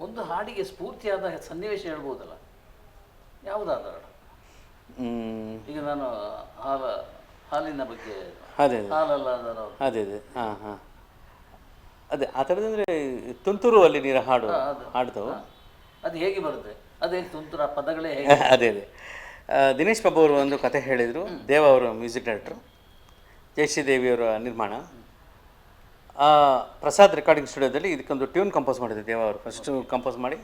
ಒಂದು ಹಾಡಿಗೆ ಸ್ಫೂರ್ತಿಯಾದ ಸನ್ನಿವೇಶ ಹೇಳ್ಬೋದಲ್ಲ, ಯಾವುದಾದ ಈಗ ನಾನು ಹಾಲಿನ ಬಗ್ಗೆ, ಅದೇ ಅದೇ ಅದೇ ಹಾಂ ಹಾಂ ಅದೇ ಆ ಥರದಂದರೆ ತುಂತುರು ಅಲ್ಲಿ ನೀರ ಹಾಡ್ತವು ಅದು ಹೇಗೆ ಬರುತ್ತೆ, ಅದೇ ತುಂತುರು ಪದಗಳೇ ಹೇಗೆ? ಅದೇ ಅದೇ ದಿನೇಶ್ ಬಾಬು ಅವರು ಒಂದು ಕತೆ ಹೇಳಿದರು. ದೇವ ಅವರು ಮ್ಯೂಸಿಕ್ ಡೈರೆಕ್ಟ್ರು, ಜಯಶ್ರೀದೇವಿಯವರ ನಿರ್ಮಾಣ. ಪ್ರಸಾದ್ ರೆಕಾರ್ಡಿಂಗ್ ಸ್ಟುಡಿಯೋದಲ್ಲಿ ಇದಕ್ಕೊಂದು ಟ್ಯೂನ್ ಕಂಪೋಸ್ ಮಾಡಿದ್ರು ದೇವ ಅವರು. ಫಸ್ಟು ಕಂಪೋಸ್ ಮಾಡಿ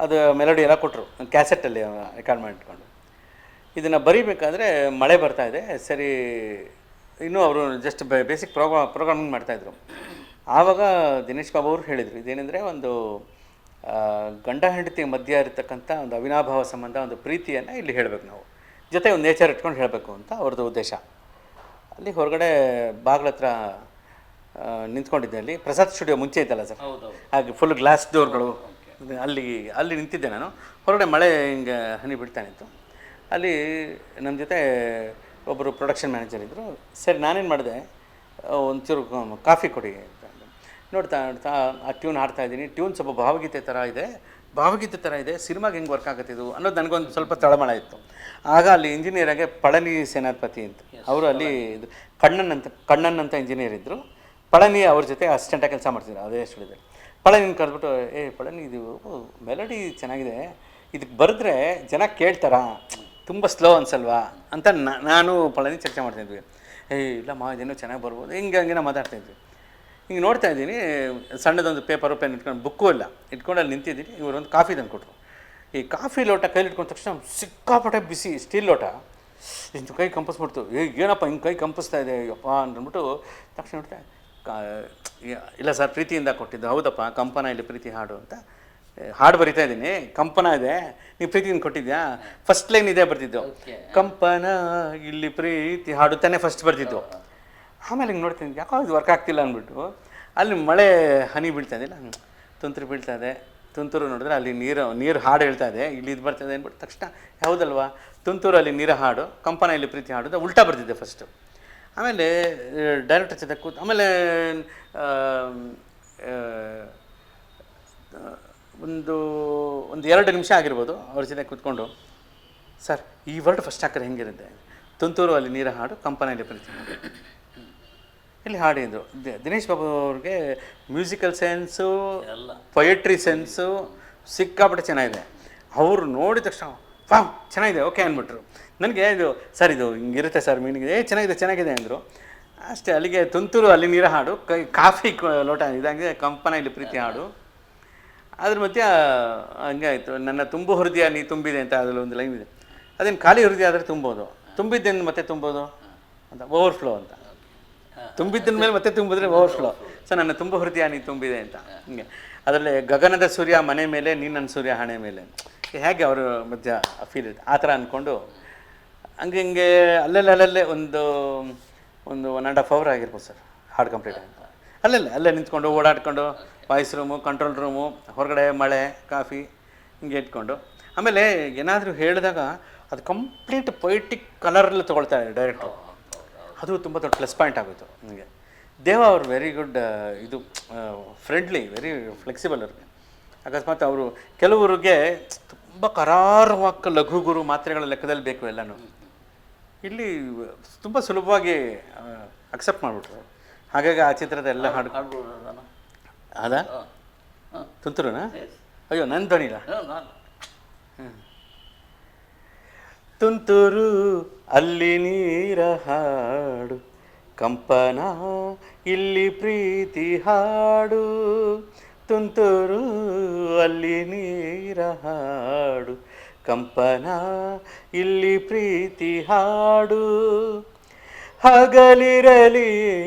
ಅದು ಮೆಲೋಡಿ ಎಲ್ಲ ಕೊಟ್ಟರು, ಕ್ಯಾಸೆಟ್ಟಲ್ಲಿ ರೆಕಾರ್ಡ್ ಮಾಡಿಟ್ಕೊಂಡು. ಇದನ್ನು ಬರೀಬೇಕಾದ್ರೆ ಮಳೆ ಬರ್ತಾಯಿದೆ, ಸರಿ ಇನ್ನೂ ಅವರು ಜಸ್ಟ್ ಬೇಸಿಕ್ ಪ್ರೋಗ್ರಾಮಿಂಗ್ ಮಾಡ್ತಾಯಿದ್ರು. ಆವಾಗ ದಿನೇಶ್ ಬಾಬು ಅವರು ಹೇಳಿದರು, ಇದೇನೆಂದರೆ ಒಂದು ಗಂಡ ಹೆಂಡತಿ ಮಧ್ಯ ಇರತಕ್ಕಂಥ ಒಂದು ಅವಿನಾಭಾವ ಸಂಬಂಧ, ಒಂದು ಪ್ರೀತಿಯನ್ನು ಇಲ್ಲಿ ಹೇಳಬೇಕು ನಾವು, ಜೊತೆ ಒಂದು ನೇಚರ್ ಇಟ್ಕೊಂಡು ಹೇಳಬೇಕು ಅಂತ ಅವ್ರದ್ದು ಉದ್ದೇಶ. ಅಲ್ಲಿ ಹೊರಗಡೆ ಬಾಗ್ಲ ಹತ್ರ ನಿಂತ್ಕೊಂಡಿದ್ದೆ. ಅಲ್ಲಿ ಪ್ರಸಾದ್ ಸ್ಟುಡಿಯೋ ಮುಂಚೆ ಇತ್ತಲ್ಲ ಸರ್, ಹಾಗೆ ಫುಲ್ ಗ್ಲಾಸ್ ಡೋರ್ಗಳು, ಅಲ್ಲಿ ನಿಂತಿದ್ದೆ ನಾನು. ಹೊರಗಡೆ ಮಳೆ ಹಿಂಗೆ ಹನಿ ಬಿಡ್ತಾನಿತ್ತು. ಅಲ್ಲಿ ನಮ್ಮ ಜೊತೆ ಒಬ್ಬರು ಪ್ರೊಡಕ್ಷನ್ ಮ್ಯಾನೇಜರ್ ಇದ್ದರು. ಸರಿ ನಾನೇನು ಮಾಡಿದೆ, ಒಂಚೂರು ಕಾಫಿ ಕೊಡಿ ಅಂತ ನೋಡ್ತಾ ಆ ಟ್ಯೂನ್ ಹಾಡ್ತಾಯಿದ್ದೀನಿ. ಟ್ಯೂನ್ ಸ್ವಲ್ಪ ಭಾವಗೀತೆ ಥರ ಇದೆ, ಸಿನಿಮಾಗೆ ಹೆಂಗೆ ವರ್ಕ್ ಆಗುತ್ತೆ ಇದು ಅನ್ನೋದು ನನಗೊಂದು ಸ್ವಲ್ಪ ತಳಮಳ ಇತ್ತು. ಆಗ ಅಲ್ಲಿ ಇಂಜಿನಿಯರಾಗೆ ಪಳನಿ ಸೇನಾಪತಿ ಅಂತ ಅವರು ಅಲ್ಲಿ ಕಣ್ಣನ್ ಅಂತ ಇಂಜಿನಿಯರ್ ಇದ್ದರು. ಪಳನಿ ಅವ್ರ ಜೊತೆ ಅಸಿಸ್ಟೆಂಟಾಗಿ ಕೆಲಸ ಮಾಡ್ತಿದ್ರು ಅದೇ ಸ್ಟುಡಿಯೋದಲ್ಲಿ. ಪಳನಿನ ಕರೆದ್ಬಿಟ್ಟು, ಪಳನಿ ಇದು ಮೆಲೋಡಿ ಚೆನ್ನಾಗಿದೆ, ಇದಕ್ಕೆ ಬರೆದ್ರೆ ಜನ ಕೇಳ್ತಾರಾ, ತುಂಬ ಸ್ಲೋ ಅನ್ಸಲ್ವಾ ಅಂತ ನಾನು ಪಳನಿ ಚರ್ಚೆ ಮಾಡ್ತಾಯಿದ್ವಿ. ಇಲ್ಲಮ್ಮ ಇದೇನೋ ಚೆನ್ನಾಗಿ ಬರ್ಬೋದು, ಹಂಗೆ ಮಾತಾಡ್ತಾಯಿದ್ವಿ. ಹಿಂಗೆ ನೋಡ್ತಾ ಇದ್ದೀನಿ, ಸಣ್ಣದೊಂದು ಪೇಪರು ಪೆನ್ ಇಟ್ಕೊಂಡು, ಬುಕ್ಕು ಇಲ್ಲ ಇಟ್ಕೊಂಡು ಅಲ್ಲಿ ನಿಂತಿದ್ದೀನಿ. ಇವರೊಂದು ಕಾಫಿ ತಂದು ಕೊಟ್ಟರು. ಈ ಕಾಫಿ ಲೋಟ ಕೈಲಿ ಇಟ್ಕೊಂಡ ತಕ್ಷಣ ಸಿಕ್ಕಾಪಟ್ಟೆ ಬಿಸಿ ಸ್ಟೀಲ್ ಲೋಟ ಇಂಥ ಕೈ ಕಂಪಿಸ್ಬಿಡ್ತು. ಏನಪ್ಪ ಹಿಂಗೆ ಕೈ ಕಂಪಿಸ್ತಾ ಇದೆ ಅಪ್ಪ ಅಂದ್ಬಿಟ್ಟು ತಕ್ಷಣ ನೋಡ್ತಾ, ಇಲ್ಲ ಸರ್ ಪ್ರೀತಿಯಿಂದ ಕೊಟ್ಟಿದ್ದು. ಹೌದಪ್ಪ, ಕಂಪನ ಇಲ್ಲಿ ಪ್ರೀತಿ ಹಾಡು ಅಂತ ಹಾಡು ಬರಿತಾ ಇದ್ದೀನಿ, ಕಂಪನ ಇದೆ, ನೀವು ಪ್ರೀತಿಯಿಂದ ಕೊಟ್ಟಿದ್ಯಾ. ಫಸ್ಟ್ ಲೈನ್ ಇದೇ ಬರ್ತಿದ್ದು, ಕಂಪನ ಇಲ್ಲಿ ಪ್ರೀತಿ ಹಾಡು ತಾನೇ ಫಸ್ಟ್ ಬರ್ತಿದ್ದು. ಆಮೇಲೆ ಹಿಂಗೆ ನೋಡ್ತೀನಿ, ಯಾಕೋ ಇದು ವರ್ಕ್ ಆಗ್ತಿಲ್ಲ ಅಂದ್ಬಿಟ್ಟು ಅಲ್ಲಿ ಮಳೆ ಹನಿ ಬೀಳ್ತಾ ಇದೆಯಲ್ಲ, ತುಂತುರು ಬೀಳ್ತಾ ಇದೆ. ತುಂತುರು ನೋಡಿದ್ರೆ ಅಲ್ಲಿ ನೀರು ಹಾಡು ಹೇಳ್ತಾ ಇದೆ, ಇಲ್ಲಿ ಇದು ಬರ್ತಾಯಿದೆ ಅಂದ್ಬಿಟ್ಟು ತಕ್ಷಣ ಹೌದಲ್ವಾ, ತುಂತುರು ಅಲ್ಲಿ ನೀರ ಹಾಡು, ಕಂಪನ ಇಲ್ಲಿ ಪ್ರೀತಿ ಹಾಡು ಅಂತ ಉಲ್ಟಾ ಬರ್ತಿದ್ದೆ ಫಸ್ಟು. ಆಮೇಲೆ ಡೈರೆಕ್ಟರ್ ಜೊತೆ ಆಮೇಲೆ ಒಂದು 2 ನಿಮಿಷ ಆಗಿರ್ಬೋದು ಅವ್ರ ಜೊತೆ ಕೂತ್ಕೊಂಡು, ಸರ್ ಈ ವರ್ಡ್ ಫಸ್ಟ್ ಹಾಕಿದ್ರೆ ಹೆಂಗಿರುತ್ತೆ, ತುಂತುರು ಅಲ್ಲಿ ನೀರ ಹಾಡು, ಕಂಪನ ಇಲ್ಲಿ ಪ್ರೀತಿ ಹಾಡು ಇಲ್ಲಿ ಹಾಡಿದ್ರು. ದಿನೇಶ್ ಬಾಬು ಅವ್ರಿಗೆ ಮ್ಯೂಸಿಕಲ್ ಸೆನ್ಸು, ಪೊಯೆಟ್ರಿ ಸೆನ್ಸು ಸಿಕ್ಕಾಪಟ್ಟೆ ಚೆನ್ನಾಗಿದೆ. ಅವರು ನೋಡಿದ ತಕ್ಷಣ ವಾವ್ ಚೆನ್ನಾಗಿದೆ ಓಕೆ ಅಂದ್ಬಿಟ್ರು. ನನಗೆ ಇದು ಸರ್ ಇದು ಹಿಂಗಿರುತ್ತೆ ಸರ್ ಮೀನಿಂಗ್, ಚೆನ್ನಾಗಿದೆ ಅಂದರು. ಅಷ್ಟೇ, ಅಲ್ಲಿಗೆ ತುಂತುರು ಅಲ್ಲಿ ನೀರ ಹಾಡು, ಕಾಫಿ ಲೋಟ ಇದಾಗಿದೆ, ಕಂಪನ ಇಲ್ಲಿ ಪ್ರೀತಿ ಹಾಡು. ಅದ್ರ ಮಧ್ಯೆ ಹಂಗೆ ಆಯಿತು. ನನ್ನ ತುಂಬು ಹೃದಯ ನೀ ತುಂಬಿದೆ ಅಂತ ಅದರಲ್ಲಿ ಒಂದು ಲೈನ್ ಇದೆ. ಅದೇನು ಖಾಲಿ ಹೃದಯ ಆದರೆ ತುಂಬೋದು, ತುಂಬಿದ್ದೇನು ಮತ್ತೆ ತುಂಬೋದು ಅಂತ, ಓವರ್ಫ್ಲೋ ಅಂತ. ತುಂಬಿದ್ದ ಮೇಲೆ ಮತ್ತೆ ತುಂಬಿದ್ರೆ ಓವರ್ಫ್ಲೋ. ಸೊ ನನ್ನ ತುಂಬ ಹೃದಯ ನೀ ತುಂಬಿದೆ ಅಂತ ಹಿಂಗೆ. ಅದರಲ್ಲಿ ಗಗನದ ಸೂರ್ಯ ಮನೆ ಮೇಲೆ, ನೀನು ನನ್ನ ಸೂರ್ಯ ಹಣೆ ಮೇಲೆ, ಹೇಗೆ ಅವರು ಮಧ್ಯ ಫೀಲ್ ಇರುತ್ತೆ ಆ ಥರ ಅಂದ್ಕೊಂಡು ಹಿಂಗೆ ಅಲ್ಲೇ ಒಂದು 1.5 hour ಆಗಿರ್ಬೋದು ಸರ್ ಹಾಡು ಕಂಪ್ಲೀಟ್ ಆಯಿತು. ಅಲ್ಲೇ ನಿಂತ್ಕೊಂಡು ಓಡಾಡ್ಕೊಂಡು ವಾಯ್ಸ್ ರೂಮು, ಕಂಟ್ರೋಲ್ ರೂಮು, ಹೊರಗಡೆ ಮಳೆ, ಕಾಫಿ ಹಿಂಗೆ ಇಟ್ಕೊಂಡು. ಆಮೇಲೆ ಏನಾದರೂ ಹೇಳಿದಾಗ ಅದು ಕಂಪ್ಲೀಟ್ ಪೊಯಿಟಿಕ್ ಕಲರಲ್ಲಿ ತೊಗೊಳ್ತಾರೆ ಡೈರೆಕ್ಟ್ರು. ಅದು ತುಂಬ ದೊಡ್ಡ ಪ್ಲಸ್ ಪಾಯಿಂಟ್ ಆಗೋಯ್ತು ನನಗೆ. ದೇವ ಅವರು ವೆರಿ ಗುಡ್, ಇದು ಫ್ರೆಂಡ್ಲಿ, ವೆರಿ ಫ್ಲೆಕ್ಸಿಬಲ್ ಅವ್ರಿಗೆ. ಅಕಸ್ಮಾತ್ ಅವರು ಕೆಲವರಿಗೆ ತುಂಬ ಕರಾರವಾದ ಲಘು ಗುರು ಮಾತ್ರೆಗಳ ಲೆಕ್ಕದಲ್ಲಿ ಬೇಕು ಎಲ್ಲನೂ, ಇಲ್ಲಿ ತುಂಬ ಸುಲಭವಾಗಿ ಅಕ್ಸೆಪ್ಟ್ ಮಾಡಿಬಿಟ್ರು. ಹಾಗಾಗಿ ಆ ಚಿತ್ರದ ಎಲ್ಲ ಹಾಡು ಅದಾ ತುಂತುರುನಾ? ಅಯ್ಯೋ ನನ್ನ ಧ್ವನಿಲ್ಲ. ತುಂತುರು ಅಲ್ಲಿ ನೀರ ಹಾಡು, ಕಂಪನ ಇಲ್ಲಿ ಪ್ರೀತಿ ಹಾಡು, ತುಂತುರು ಅಲ್ಲಿ ನೀರ ಹಾಡು, ಕಂಪನ ಇಲ್ಲಿ ಪ್ರೀತಿ ಹಾಡು. ಹಗಲಿರಲಿ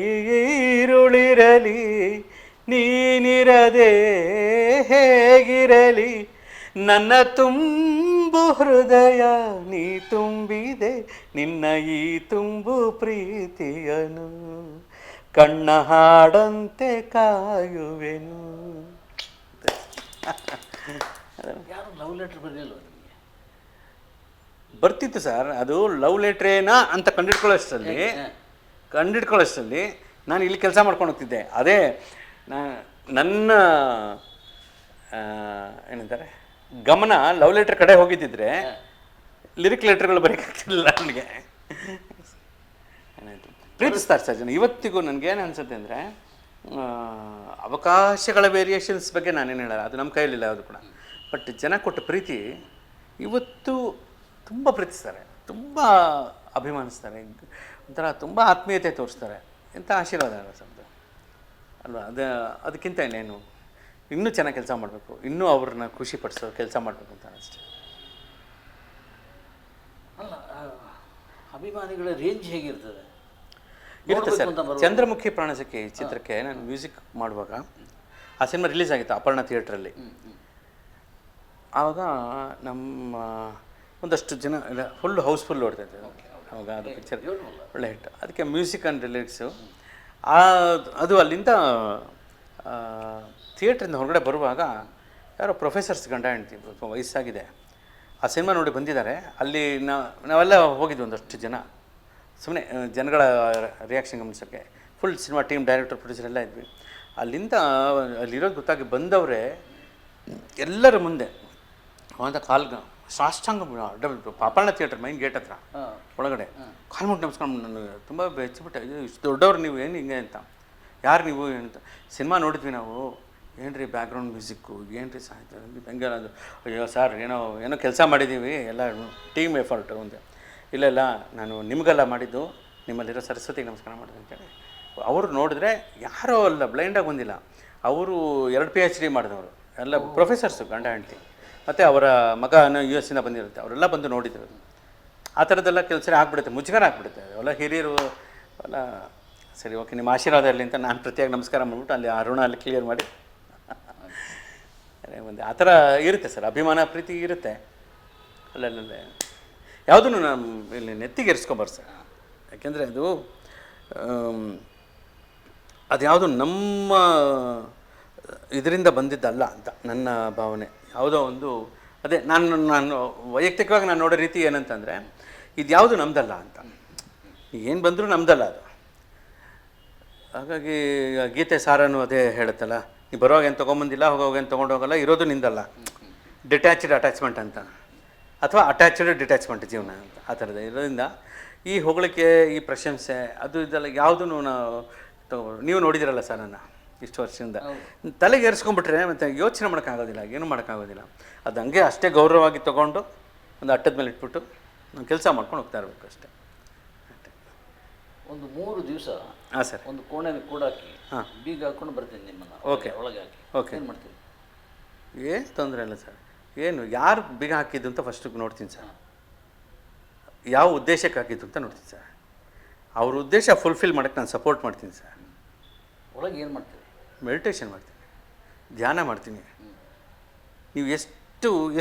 ಈರುಳಿರಲಿ ನೀನಿರದೆ ಹೇಗಿರಲಿ, ನನ್ನ ತುಂಬು ಹೃದಯ ನೀ ತುಂಬಿದೆ, ನಿನ್ನ ಈ ತುಂಬು ಪ್ರೀತಿಯನು ಕಣ್ಣ ಹಾಡಂತೆ ಕಾಯುವೆನು. ಯಾರು ಲವ್ ಲೆಟರ್ ಬರಲಿಲ್ಲ ನಿಮಗೆ? ಬರ್ತಿತ್ತು ಸರ್, ಅದು ಲವ್ ಲೆಟ್ರೇನಾ ಅಂತ ಕಂಡಿಡ್ಕೊಳ್ಳೋಷ್ಟರಲ್ಲಿ ನಾನು ಇಲ್ಲಿ ಕೆಲಸ ಮಾಡ್ಕೊಂಡು ಹೋಗ್ತಿದ್ದೆ. ಅದೇ ನನ್ನ ಏನಂತಾರೆ ಗಮನ ಲವ್ ಲೆಟ್ರ್ ಕಡೆ ಹೋಗಿದ್ದಿದ್ರೆ ಲಿರಿಕ್ ಲೆಟ್ರ್ಗಳು ಬರೀಕಾಗ್ತಿರಲಿಲ್ಲ ನನಗೆ. ಏನಾಯಿತು ಪ್ರೀತಿಸ್ತಾರೆ ಸರ್ ಜನ. ಇವತ್ತಿಗೂ ನನಗೇನು ಅನಿಸುತ್ತೆ ಅಂದರೆ ಅವಕಾಶಗಳ ವೇರಿಯೇಷನ್ಸ್ ಬಗ್ಗೆ ನಾನೇನು ಹೇಳಲ್ಲ, ಅದು ನಮ್ಮ ಕೈಯಲ್ಲಿಲ್ಲ ಅದು ಕೂಡ. ಬಟ್ ಜನ ಕೊಟ್ಟ ಪ್ರೀತಿ ಇವತ್ತು ತುಂಬ ಪ್ರೀತಿಸ್ತಾರೆ, ತುಂಬ ಅಭಿಮಾನಿಸ್ತಾರೆ, ಒಂಥರ ತುಂಬ ಆತ್ಮೀಯತೆ ತೋರಿಸ್ತಾರೆ. ಎಂಥ ಆಶೀರ್ವಾದ ಸರ್ ಅಲ್ವಾ? ಅದಕ್ಕಿಂತ ಇನ್ನೇನು, ಇನ್ನೂ ಚೆನ್ನಾಗಿ ಕೆಲಸ ಮಾಡಬೇಕು, ಇನ್ನೂ ಅವ್ರನ್ನ ಖುಷಿಪಡಿಸೋ ಕೆಲಸ ಮಾಡಬೇಕು ಅಂತ ಅಷ್ಟೇ. ಅಲ್ಲ, ಅಭಿಮಾನಿಗಳ ರೇಂಜ್ ಹೇಗಿರ್ತದೆ? ಇರುತ್ತೆ ಸರ್. ಚಂದ್ರಮುಖಿ ಪ್ರಾಣಸಖಿ ಈ ಚಿತ್ರಕ್ಕೆ ನಾನು ಮ್ಯೂಸಿಕ್ ಮಾಡುವಾಗ ಆ ಸಿನಿಮಾ ರಿಲೀಸ್ ಆಗಿತ್ತು ಅಪರ್ಣ ಥಿಯೇಟ್ರಲ್ಲಿ. ಆವಾಗ ನಮ್ಮ ಒಂದಷ್ಟು ಜನ ಎಲ್ಲ ಫುಲ್ ಹೌಸ್ಫುಲ್ ನೋಡ್ತಾಯಿದ್ದೆ ಆವಾಗ. ಅದು ಪಿಕ್ಚರ್ ಒಳ್ಳೆ ಹಿಟ್. ಅದಕ್ಕೆ ಮ್ಯೂಸಿಕ್ ಆ್ಯಂಡ್ ಲಿರಿಕ್ಸು ಅದು ಅಲ್ಲಿಂದ ಥಿಯೇಟ್ರಿಂದ ಹೊರಗಡೆ ಬರುವಾಗ ಯಾರೋ ಪ್ರೊಫೆಸರ್ಸ್ ಗಂಡ ಹೆಂಡ್ತಿ ವಯಸ್ಸಾಗಿದೆ ಆ ಸಿನಿಮಾ ನೋಡಿ ಬಂದಿದ್ದಾರೆ. ಅಲ್ಲಿ ನಾವೆಲ್ಲ ಹೋಗಿದ್ವಿ ಒಂದಷ್ಟು ಜನ, ಸುಮ್ಮನೆ ಜನಗಳ ರಿಯಾಕ್ಷನ್ ಗಮನಿಸೋಕ್ಕೆ. Full cinema team, director, producer ಎಲ್ಲ ಇದ್ವಿ. ಅಲ್ಲಿಂದ ಅಲ್ಲಿರೋದು ಗೊತ್ತಾಗಿ ಬಂದವರೇ ಎಲ್ಲರ ಮುಂದೆ ಅವಂತ ಕಾಲ್ಗ ಸಾಷ್ಟಾಂಗ ಅಡ್ಡ ಅಪರ್ಣ ಥಿಯೇಟರ್ ಮೈನ್ ಗೇಟ್ ಹತ್ರ ಒಳಗಡೆ ಕಾಲು ಮುಟ್ಟು ನಮಸ್ಕೊಂಡು ನನಗೆ ತುಂಬ ಬೆಚ್ಚಿಬಿಟ್ಟೆ. ಇಷ್ಟು ದೊಡ್ಡವ್ರು ನೀವು ಏನು ಹಿಂಗೆ ಅಂತ, ಯಾರು ನೀವು ಏನಂತ. ಸಿನಿಮಾ ನೋಡಿದ್ವಿ ನಾವು, ಏನು ರೀ ಬ್ಯಾಕ್ಗ್ರೌಂಡ್ ಮ್ಯೂಸಿಕ್ಕು, ಏನು ರೀ ಸಾಹಿತ್ಯ, ಹೆಂಗೆ ಅದು. ಅಯ್ಯೋ ಸರ್ ಏನೋ ಕೆಲಸ ಮಾಡಿದ್ದೀವಿ, ಎಲ್ಲ ಟೀಮ್ ಎಫರ್ಟು ಅಂದೆ. ಇಲ್ಲ ನಾನು ನಿಮಗೆಲ್ಲ ಮಾಡಿದ್ದು, ನಿಮ್ಮಲ್ಲಿರೋ ಸರಸ್ವತಿಗೆ ನಮಸ್ಕಾರ ಮಾಡಿದೆ ಅಂತೇಳಿ. ಅವರು ನೋಡಿದ್ರೆ ಯಾರೋ ಅಲ್ಲ, ಬ್ಲೈಂಡಾಗಿ ಬಂದಿಲ್ಲ, ಅವರು 2 PhD ಮಾಡಿದವರು, ಎಲ್ಲ ಪ್ರೊಫೆಸರ್ಸು ಗಂಡ ಹೆಂಡ್ತಿ, ಮತ್ತು ಅವರ ಮಗ US ಇಂದ ಬಂದಿರುತ್ತೆ. ಅವರೆಲ್ಲ ಬಂದು ನೋಡಿದ್ರು. ಆ ಥರದ್ದೆಲ್ಲ ಕೆಲಸ ಆಗ್ಬಿಡುತ್ತೆ, ಮುಜುಗರ ಆಗ್ಬಿಡುತ್ತೆ. ಅವೆಲ್ಲ ಹಿರಿಯರು ಎಲ್ಲ ಸರಿ ಓಕೆ ನಿಮ್ಮ ಆಶೀರ್ವಾದ ಇರಲಿ ಅಂತ ನಾನು ಪ್ರತಿಯಾಗಿ ನಮಸ್ಕಾರ ಮಾಡಿಬಿಟ್ಟು ಅಲ್ಲಿ ಆ ಋಣ ಅಲ್ಲಿ ಕ್ಲಿಯರ್ ಮಾಡಿ ಒಂದು ಆ ಥರ ಇರುತ್ತೆ ಸರ್. ಅಭಿಮಾನ ಪ್ರೀತಿ ಇರುತ್ತೆ ಅಲ್ಲಲ್ಲೇ. ಯಾವುದನ್ನು ನಾನು ಇಲ್ಲಿ ನೆತ್ತಿಗೇರಿಸ್ಕೊಬಾರ್ದು ಸರ್. ಯಾಕೆಂದರೆ ಅದು ಯಾವುದು ನಮ್ಮ ಇದರಿಂದ ಬಂದಿದ್ದಲ್ಲ ಅಂತ ನನ್ನ ಭಾವನೆ. ಯಾವುದೋ ಒಂದು ಅದೇ ನಾನು ವೈಯಕ್ತಿಕವಾಗಿ ನಾನು ನೋಡೋ ರೀತಿ ಏನಂತಂದರೆ, ಇದು ಯಾವುದು ನಮ್ಮದಲ್ಲ ಅಂತ. ಏನು ಬಂದರೂ ನಮ್ಮದಲ್ಲ ಅದು. ಹಾಗಾಗಿ ಗೀತೆ ಸಾರನು ಅದೇ ಹೇಳುತ್ತಲ್ಲ, ನೀವು ಬರುವಾಗ ಏನು ತೊಗೊಂಬಂದಿಲ್ಲ, ಹೋಗೋವಾಗ ಏನು ತೊಗೊಂಡೋಗಲ್ಲ, ಇರೋದು ನಿಂದಲ್ಲ. ಡಿಟ್ಯಾಚ್ಡ್ ಅಟ್ಯಾಚ್ಮೆಂಟ್ ಅಂತ, ಅಥವಾ ಅಟ್ಯಾಚ್ಡ್ ಡಿಟ್ಯಾಚ್ಮೆಂಟ್ ಜೀವನ ಅಂತ. ಆ ಥರದ ಇರೋದ್ರಿಂದ ಈ ಹೊಗಳಿಕೆ, ಈ ಪ್ರಶಂಸೆ, ಅದು ಇದೆಲ್ಲ ಯಾವುದೂ ನಾವು ನೀವು ನೋಡಿದಿರಲ್ಲ ಸರ್ ನನ್ನ ಇಷ್ಟು ವರ್ಷದಿಂದ. ತಲೆಗೆ ಏರಿಸ್ಕೊಂಡ್ಬಿಟ್ರೆ ಮತ್ತು ಯೋಚನೆ ಮಾಡೋಕ್ಕಾಗೋದಿಲ್ಲ, ಏನೂ ಮಾಡೋಕ್ಕಾಗೋದಿಲ್ಲ. ಅದು ಹಂಗೆ ಅಷ್ಟೇ ಗೌರವವಾಗಿ ತೊಗೊಂಡು ಒಂದು ಅಟ್ಟದ ಮೇಲೆ ಇಟ್ಬಿಟ್ಟು ನಾನು ಕೆಲಸ ಮಾಡ್ಕೊಂಡು ಹೋಗ್ತಾ ಇರಬೇಕು ಅಷ್ಟೇ. ಒಂದು 3 ದಿವಸ ಹಾಂ ಸರ್, ಒಂದು ಕೋಣೆಯಲ್ಲಿ ಕೂಡಾಕಿ ಹಾಂ ಬೀಗ ಹಾಕ್ಕೊಂಡು ಬರ್ತೀನಿ ನಿಮ್ಮನ್ನು. ಓಕೆ, ಒಳಗೆ ಹಾಕಿ ಓಕೆ, ಏನು ಮಾಡ್ತೀವಿ? ಏನು ತೊಂದರೆ ಇಲ್ಲ ಸರ್. ಏನು ಯಾರು ಬೀಗ ಹಾಕಿದ್ದು ಅಂತ ಫಸ್ಟಿಗೆ ನೋಡ್ತೀನಿ ಸರ್. ಯಾವ ಉದ್ದೇಶಕ್ಕೆ ಹಾಕಿದ್ದು ಅಂತ ನೋಡ್ತೀನಿ ಸರ್. ಅವ್ರ ಉದ್ದೇಶ ಫುಲ್ಫಿಲ್ ಮಾಡೋಕ್ಕೆ ನಾನು ಸಪೋರ್ಟ್ ಮಾಡ್ತೀನಿ ಸರ್. ಒಳಗೆ ಏನು ಮಾಡ್ತೀವಿ? ಮೆಡಿಟೇಷನ್ ಮಾಡ್ತೀನಿ, ಧ್ಯಾನ ಮಾಡ್ತೀನಿ. ನೀವು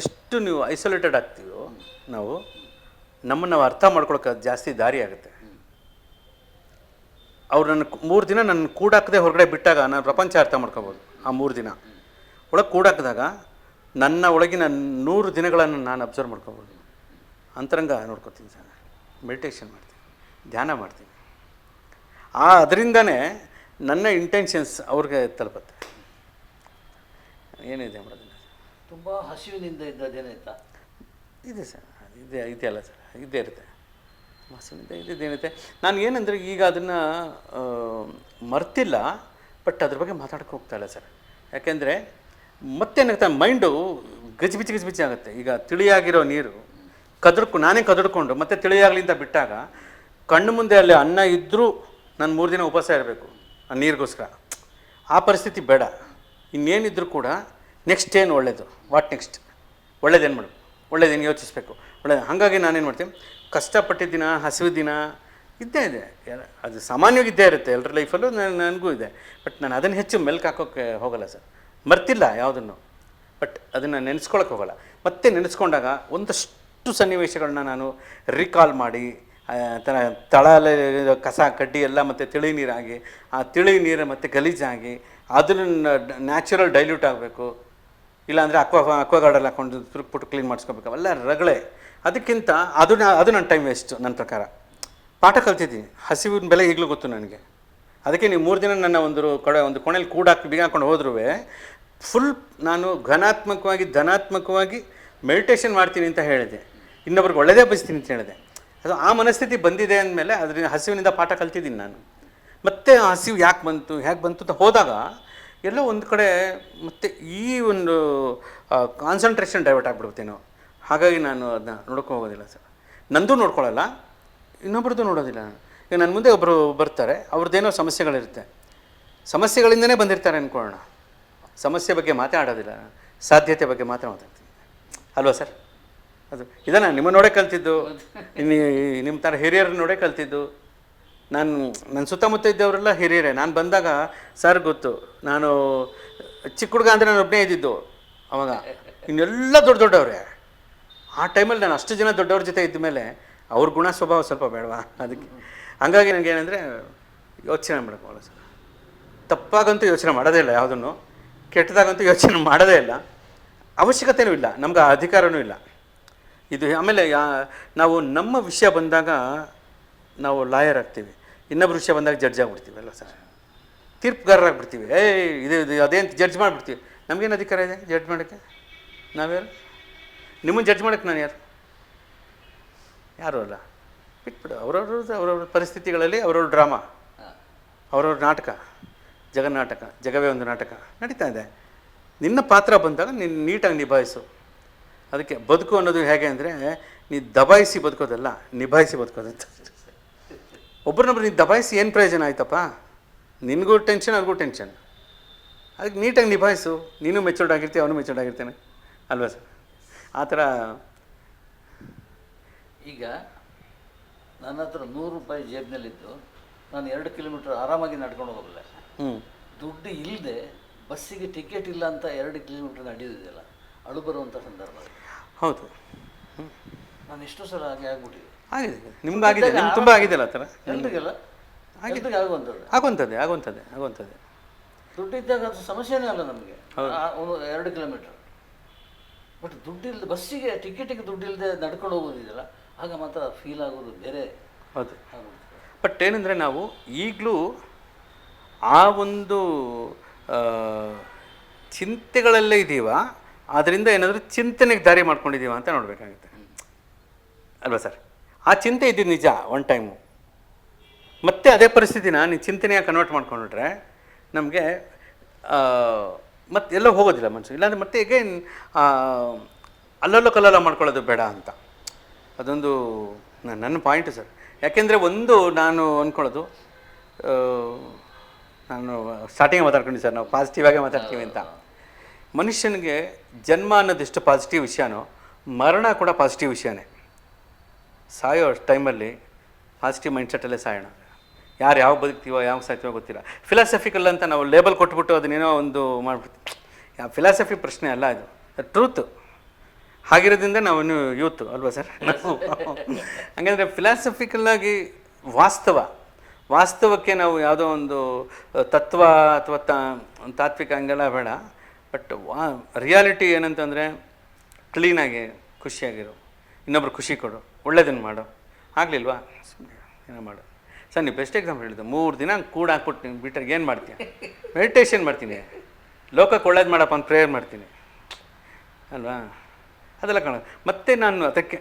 ಎಷ್ಟು ನೀವು ಐಸೋಲೇಟೆಡ್ ಆಗ್ತೀವೋ ನಾವು ನಮ್ಮನ್ನು ಅರ್ಥ ಮಾಡ್ಕೊಳಕ್ಕೆ ಜಾಸ್ತಿ ದಾರಿ ಆಗುತ್ತೆ. ಅವ್ರು ನನ್ನ 3 ದಿನ ನನ್ನ ಕೂಡಾಕದೆ ಹೊರಗಡೆ ಬಿಟ್ಟಾಗ ನಾನು ಪ್ರಪಂಚ ಅರ್ಥ ಮಾಡ್ಕೋಬೋದು. ಆ 3 ದಿನ ಒಳಗೆ ಕೂಡಾಕಿದಾಗ ನನ್ನ ಒಳಗಿನ 100 ದಿನಗಳನ್ನು ನಾನು ಅಬ್ಸರ್ವ್ ಮಾಡ್ಕೋಬೋದು. ಅಂತರಂಗ ನೋಡ್ಕೊತೀನಿ ಸರ್. ಮೆಡಿಟೇಷನ್ ಮಾಡ್ತೀನಿ, ಧ್ಯಾನ ಮಾಡ್ತೀನಿ. ಅದರಿಂದನೇ ನನ್ನ ಇಂಟೆನ್ಷನ್ಸ್ ಅವ್ರಿಗೆ ತಲುಪುತ್ತೆ. ಏನಿದೆ ಮಾಡೋದಿಲ್ಲ. ತುಂಬ ಹಸಿವಿನಿಂದ ಇದ್ದದೇನಾಯ್ತಾ? ಇದೆ ಸರ್, ಇದೆಯಲ್ಲ ಸರ್, ಇದ್ದೇ ಇರುತ್ತೆ. ಹಸಿವಿನಿಂದ ಇದ್ದೇನಿರುತ್ತೆ. ನಾನು ಏನಂದರೆ ಈಗ ಅದನ್ನು ಮರ್ತಿಲ್ಲ, ಬಟ್ ಅದ್ರ ಬಗ್ಗೆ ಮಾತಾಡೋಕ್ಕೆ ಹೋಗ್ತಾಯಿಲ್ಲ ಸರ್. ಯಾಕೆಂದರೆ ಮತ್ತೇನಾಗುತ್ತೆ, ಮೈಂಡು ಗಜಿಬಿಚಿ ಆಗುತ್ತೆ. ಈಗ ತಿಳಿಯಾಗಿರೋ ನೀರು ನಾನೇ ಕದಡ್ಕೊಂಡು ಮತ್ತೆ ತಿಳಿಯಾಗಲಿ ಅಂತ ಬಿಟ್ಟಾಗ ಕಣ್ಣು ಮುಂದೆ ಅಲ್ಲಿ ಅನ್ನ ಇದ್ದರೂ ನಾನು 3 ದಿನ ಉಪವಾಸ ಇರಬೇಕು ಆ ನೀರಿಗೋಸ್ಕರ. ಆ ಪರಿಸ್ಥಿತಿ ಬೇಡ. ಇನ್ನೇನಿದ್ರೂ ಕೂಡ ನೆಕ್ಸ್ಟ್ ಏನು ಒಳ್ಳೆಯದು, ವಾಟ್ ನೆಕ್ಸ್ಟ್, ಒಳ್ಳೇದೇನು ಮಾಡಬೇಕು, ಒಳ್ಳೇದೇನು ಯೋಚಿಸ್ಬೇಕು, ಒಳ್ಳೇದು. ಹಾಗಾಗಿ ನಾನೇನು ಮಾಡ್ತೀನಿ, ಕಷ್ಟಪಟ್ಟಿದ್ದ ದಿನ, ಹಸಿವು ದಿನ ಇದ್ದೇ ಇದೆ. ಅದು ಸಾಮಾನ್ಯವಾಗಿ ಇದ್ದೇ ಇರುತ್ತೆ ಎಲ್ಲರ ಲೈಫಲ್ಲೂ, ನನಗೂ ಇದೆ. ಬಟ್ ನಾನು ಅದನ್ನು ಹೆಚ್ಚು ಮೆಲ್ಕು ಹಾಕೋಕ್ಕೆ ಹೋಗಲ್ಲ ಸರ್. ಮರ್ತಿಲ್ಲ ಯಾವುದನ್ನು, ಬಟ್ ಅದನ್ನು ನೆನೆಸ್ಕೊಳಕ್ಕೆ ಹೋಗಲ್ಲ. ಮತ್ತೆ ನೆನೆಸ್ಕೊಂಡಾಗ ಒಂದಷ್ಟು ಸನ್ನಿವೇಶಗಳನ್ನ ನಾನು ರೀಕಾಲ್ ಮಾಡಿ ತಳಲೆ ಕಸ ಕಡ್ಡಿ ಎಲ್ಲ ಮತ್ತು ತಿಳಿ ನೀರಾಗಿ, ಆ ತಿಳಿ ನೀರು ಮತ್ತು ಗಲೀಜಾಗಿ ಅದನ್ನು ನ್ಯಾಚುರಲ್ ಡೈಲ್ಯೂಟ್ ಆಗಬೇಕು. ಇಲ್ಲಾಂದರೆ ಅಕ್ವಾಗಾರ್ಡಲ್ಲಿ ಹಾಕೊಂಡು ತುರುಕ್ಬಿಟ್ಟು ಕ್ಲೀನ್ ಮಾಡಿಸ್ಕೋಬೇಕು. ಅವೆಲ್ಲ ರಗಳೆ. ಅದಕ್ಕಿಂತ ಅದು ನನ್ನ ಟೈಮ್ ವೇಸ್ಟು. ನನ್ನ ಪ್ರಕಾರ ಪಾಠ ಕಲ್ತಿದ್ದೀನಿ. ಹಸಿವಿನ ಬೆಲೆ ಈಗಲೂ ಗೊತ್ತು ನನಗೆ. ಅದಕ್ಕೆ ನೀವು 3 ದಿನ ನನ್ನ ಒಂದು ಕೋಣೆಯಲ್ಲಿ ಕೂಡಾಕಿ ಬೀಗ ಹಾಕೊಂಡು ಹೋದ್ರೂ ಫುಲ್ ನಾನು ಧನಾತ್ಮಕವಾಗಿ ಮೆಡಿಟೇಷನ್ ಮಾಡ್ತೀನಿ ಅಂತ ಹೇಳಿದೆ, ಇನ್ನೊಬ್ರಿಗೆ ಒಳ್ಳೆಯದೇ ಬಯಸ್ತೀನಿ ಅಂತ ಹೇಳಿದೆ. ಅದು ಆ ಮನಸ್ಥಿತಿ ಬಂದಿದೆ ಅಂದಮೇಲೆ ಅದರಿಂದ ಹಸಿವಿನಿಂದ ಪಾಠ ಕಲ್ತಿದ್ದೀನಿ ನಾನು. ಮತ್ತೆ ಆ ಹಸಿವು ಯಾಕೆ ಬಂತು ಅಂತ ಹೋದಾಗ ಎಲ್ಲೋ ಒಂದು ಕಡೆ ಮತ್ತೆ ಈ ಒಂದು ಕಾನ್ಸಂಟ್ರೇಷನ್ ಡೈವರ್ಟ್ ಆಗಿಬಿಡ್ತೀನೋ. ಹಾಗಾಗಿ ನಾನು ಅದನ್ನ ನೋಡ್ಕೊಂಡು ಹೋಗೋದಿಲ್ಲ ಸರ್. ನಂದು ನೋಡ್ಕೊಳ್ಳಲ್ಲ, ಇನ್ನೊಬ್ರದ್ದು ನೋಡೋದಿಲ್ಲ ನಾನು. ಈಗ ನನ್ನ ಮುಂದೆ ಒಬ್ಬರು ಬರ್ತಾರೆ, ಅವ್ರದ್ದೇನೋ ಸಮಸ್ಯೆಗಳಿರುತ್ತೆ, ಸಮಸ್ಯೆಗಳಿಂದನೇ ಬಂದಿರ್ತಾರೆ ಅಂದ್ಕೊಳ್ಳೋಣ. ಸಮಸ್ಯೆ ಬಗ್ಗೆ ಮಾತಾಡೋದಿಲ್ಲ, ಸಾಧ್ಯತೆ ಬಗ್ಗೆ ಮಾತ್ರ ಮಾತಾಡ್ತೀನಿ ಅಲ್ವಾ ಸರ್? ಅದು ಇದನ್ನು ನಿಮ್ಮ ನೋಡೇ ಕಲ್ತಿದ್ದು, ನಿಮ್ಮ ಥರ ಹಿರಿಯರನ್ನ ನೋಡೇ ಕಲ್ತಿದ್ದು. ನನ್ನ ಸುತ್ತಮುತ್ತ ಇದ್ದವರೆಲ್ಲ ಹಿರಿಯರೇ. ನಾನು ಬಂದಾಗ ಸರ್ ಗೊತ್ತು, ನಾನು ಚಿಕ್ಕ ಹುಡುಗ ಅಂದರೆ ನಾನು ಒಬ್ಬನೇ ಇದ್ದಿದ್ದು ಅವಾಗ, ಇನ್ನೆಲ್ಲ ದೊಡ್ಡವರೇ. ಆ ಟೈಮಲ್ಲಿ ನಾನು ಅಷ್ಟು ಜನ ದೊಡ್ಡವ್ರ ಜೊತೆ ಇದ್ದ ಮೇಲೆ ಅವ್ರ ಗುಣ ಸ್ವಭಾವ ಸ್ವಲ್ಪ ಬೇಡವಾ, ಅದಕ್ಕೆ. ಹಂಗಾಗಿ ನನಗೇನೆಂದರೆ ಯೋಚನೆ ಮಾಡೋಕ್ಕಾಗಲ್ಲ ಸರ್. ತಪ್ಪಾಗಂತೂ ಯೋಚನೆ ಮಾಡೋದೇ ಇಲ್ಲ, ಯಾವುದನ್ನು ಕೆಟ್ಟದಾಗಂತೂ ಯೋಚನೆ ಮಾಡೋದೇ ಇಲ್ಲ, ಅವಶ್ಯಕತೆಯೂ ಇಲ್ಲ, ನಮ್ಗೆ ಆ ಅಧಿಕಾರವೂ ಇಲ್ಲ ಇದು. ಆಮೇಲೆ ನಾವು ನಮ್ಮ ವಿಷಯ ಬಂದಾಗ ನಾವು ಲಾಯರ್ ಆಗ್ತೀವಿ, ಇನ್ನೊಬ್ಬರ ವಿಷಯ ಬಂದಾಗ ಜಡ್ಜ್ ಆಗಿಬಿಡ್ತೀವಿ ಅಲ್ಲ ಸರ್, ತೀರ್ಪುಗಾರರಾಗ್ಬಿಡ್ತೀವಿ. ಇದು ಅದೇಂತ ಜಡ್ಜ್ ಮಾಡಿಬಿಡ್ತೀವಿ. ನಮಗೇನು ಅಧಿಕಾರ ಇದೆ ಜಡ್ಜ್ ಮಾಡೋಕ್ಕೆ? ನಾವ್ಯಾರು? ನಿಮ್ಮನ್ನು ಜಡ್ಜ್ ಮಾಡೋಕ್ಕೆ ನಾನು ಯಾರು ಅಲ್ಲ. ಬಿಟ್ಬಿಡು, ಅವ್ರವ್ರ ಪರಿಸ್ಥಿತಿಗಳಲ್ಲಿ ಅವ್ರವ್ರ ಡ್ರಾಮಾ, ಅವ್ರವ್ರ ನಾಟಕ, ಜಗನ್ನಾಟಕ, ಜಗವೇ ಒಂದು ನಾಟಕ ನಡೀತಾ ಇದೆ. ನಿನ್ನ ಪಾತ್ರ ಬಂದಾಗ ನೀನು ನೀಟಾಗಿ ನಿಭಾಯಿಸು. ಅದಕ್ಕೆ ಬದುಕು ಅನ್ನೋದು ಹೇಗೆ ಅಂದರೆ, ನೀ ದಬಾಯಿಸಿ ಬದುಕೋದಲ್ಲ, ನಿಭಾಯಿಸಿ ಬದುಕೋದಂತ. ಒಬ್ಬರನ್ನೊಬ್ರು ನೀನು ದಬಾಯಿಸಿ ಏನು ಪ್ರಯೋಜನ ಆಯ್ತಪ್ಪ? ನಿನಗೂ ಟೆನ್ಷನ್, ಅವ್ರಿಗೂ ಟೆನ್ಷನ್. ಅದಕ್ಕೆ ನೀಟಾಗಿ ನಿಭಾಯಿಸು. ನೀನು ಮೆಚೂರ್ಡ್ ಆಗಿರ್ತೀವಿ, ಅವನು ಮೆಚೂರ್ಡ್ ಆಗಿರ್ತಾನೆ ಅಲ್ವಾ ಸರ್? ಆ ಥರ. ಈಗ ನನ್ನ ಹತ್ರ 100 ರೂಪಾಯಿ ಜೇಬಿನಲ್ಲಿದ್ದು ನಾನು 2 ಕಿಲೋಮೀಟ್ರ್ ಆರಾಮಾಗಿ ನಡ್ಕೊಂಡು ಹೋಗಬಲ್ಲ. ದುಡ್ಡು ಇಲ್ಲದೆ ಬಸ್ಸಿಗೆ ಟಿಕೆಟ್ ಇಲ್ಲ ಅಂತ 2 ಕಿಲೋಮೀಟ್ರ್ ನಡೆಯೋದಿದೆಯಲ್ಲ, ಅಳು ಬರುವಂಥ ಸಂದರ್ಭ. ಹೌದು, ನಾನು ಎಷ್ಟೋ ಸಲ ಹಾಗೆ ಆಗ್ಬಿಟ್ಟಿದೆ. ಆಗಿದೆ, ನಿಮ್ಗೆ ಆಗಿದೆ, ನಿಮ್ಗೆ ತುಂಬ ಆಗಿದೆಯಲ್ಲ ಆ ಥರ. ಎಲ್ರಿಗೆಲ್ಲ ಆಗುವಂಥದ್ದೇ. ದುಡ್ಡು ಇದ್ದಾಗ ಅದು ಸಮಸ್ಯೆನೇ ಅಲ್ಲ ನಮಗೆ, 2 ಕಿಲೋಮೀಟ್ರ್. ಬಟ್ ದುಡ್ಡಿಲ್ಲದೆ ಬಸ್ಸಿಗೆ ಟಿಕೆಟಿಗೆ ದುಡ್ಡಿಲ್ಲದೆ ನಡ್ಕೊಂಡು ಹೋಗೋದಿದೆಯಲ್ಲ, ಆಗ ಮಾತ್ರ ಫೀಲ್ ಆಗೋದು ಬೇರೆ. ಹೌದು. ಬಟ್ ಏನಂದರೆ ನಾವು ಈಗಲೂ ಆ ಒಂದು ಚಿಂತೆಗಳಲ್ಲೇ ಇದ್ದೀವ, ಆದ್ದರಿಂದ ಏನಾದರೂ ಚಿಂತನೆಗೆ ದಾರಿ ಮಾಡ್ಕೊಂಡಿದ್ದೀವ ಅಂತ ನೋಡಬೇಕಾಗುತ್ತೆ ಅಲ್ವಾ ಸರ್? ಆ ಚಿಂತೆ ಇದ್ದಿದ್ದು ನಿಜ ಒನ್ ಟೈಮು. ಮತ್ತೆ ಅದೇ ಪರಿಸ್ಥಿತಿನ ನೀವು ಚಿಂತನೆಯಾಗಿ ಕನ್ವರ್ಟ್ ಮಾಡ್ಕೊಂಡ್ರೆ ನಮಗೆ ಮತ್ತೆ ಎಲ್ಲೋ ಹೋಗೋದಿಲ್ಲ ಮನಸ್ಸು. ಇಲ್ಲಾಂದರೆ ಮತ್ತೆ ಈಗ ಅಲ್ಲಲ್ಲೋ ಕಲ್ಲಲ್ಲ ಮಾಡ್ಕೊಳ್ಳೋದು ಬೇಡ ಅಂತ, ಅದೊಂದು ನನ್ನ ಪಾಯಿಂಟು ಸರ್. ಯಾಕೆಂದರೆ ಒಂದು ನಾನು ಅಂದ್ಕೊಳ್ಳೋದು, ನಾನು ಸ್ಟಾರ್ಟಿಂಗ್ ಮಾತಾಡ್ಕೊಂಡು ಸರ್, ನಾವು ಪಾಸಿಟಿವ್ ಆಗೇ ಮಾತಾಡ್ತೀವಿ ಅಂತ. ಮನುಷ್ಯನಿಗೆ ಜನ್ಮ ಅನ್ನೋದೆಷ್ಟು ಪಾಸಿಟಿವ್ ವಿಷಯನೋ, ಮರಣ ಕೂಡ ಪಾಸಿಟಿವ್ ವಿಷಯನೇ. ಸಾಯೋ ಟೈಮಲ್ಲಿ ಪಾಸಿಟಿವ್ ಮೈಂಡ್ಸೆಟ್ಟಲ್ಲೇ ಸಾಯೋಣ. ಯಾರು ಯಾವ ಬದುಕ್ತೀವೋ ಯಾವ ಸಾಯ್ತೀವೋ ಗೊತ್ತಿಲ್ಲ. ಫಿಲಾಸಫಿಕಲ್ ಅಂತ ನಾವು ಲೇಬಲ್ ಕೊಟ್ಬಿಟ್ಟು ಅದನ್ನೇನೋ ಒಂದು ಮಾಡ್ಬಿಡ್ತೀವಿ. ಯಾವ ಫಿಲಾಸಫಿ ಪ್ರಶ್ನೆ ಅಲ್ಲ, ಇದು ಟ್ರೂತು. ಹಾಗಿರೋದ್ರಿಂದ ನಾವು ಯೂತು ಅಲ್ವಾ ಸರ್? ಹಾಗಂದರೆ ಫಿಲಾಸಫಿಕಲ್ಲಾಗಿ ವಾಸ್ತವಕ್ಕೆ ನಾವು ಯಾವುದೋ ಒಂದು ತತ್ವ ಅಥವಾ ತಾತ್ವಿಕ ಹಂಗೆಲ್ಲ ಬೇಡ. ಬಟ್ ರಿಯಾಲಿಟಿ ಏನಂತಂದರೆ, ಕ್ಲೀನಾಗಿ ಖುಷಿಯಾಗಿರು, ಇನ್ನೊಬ್ರು ಖುಷಿ ಕೊಡು, ಒಳ್ಳೇದನ್ನು ಮಾಡು. ಆಗಲಿಲ್ವಾ ಸುಮ್ಮನೆ ಏನೋ ಮಾಡು ಸರ್. ನೀವು ಬೆಸ್ಟ್ ಎಕ್ಸಾಂಪಲ್ ಹೇಳಿದ್ದು, 3 ದಿನ ಕೂಡ ಹಾಕ್ಬಿಟ್ಟು ನೀವು ಬಿಟ್ಟರೆ ಏನು ಮಾಡ್ತೀಯ? ಮೆಡಿಟೇಷನ್ ಮಾಡ್ತೀನಿ, ಲೋಕಕ್ಕೆ ಒಳ್ಳೇದು ಮಾಡಪ್ಪ ಅಂತ ಪ್ರೇಯರ್ ಮಾಡ್ತೀನಿ ಅಲ್ವಾ? ಅದೆಲ್ಲ ಕಾಣ. ಮತ್ತೆ ನಾನು ಅದಕ್ಕೆ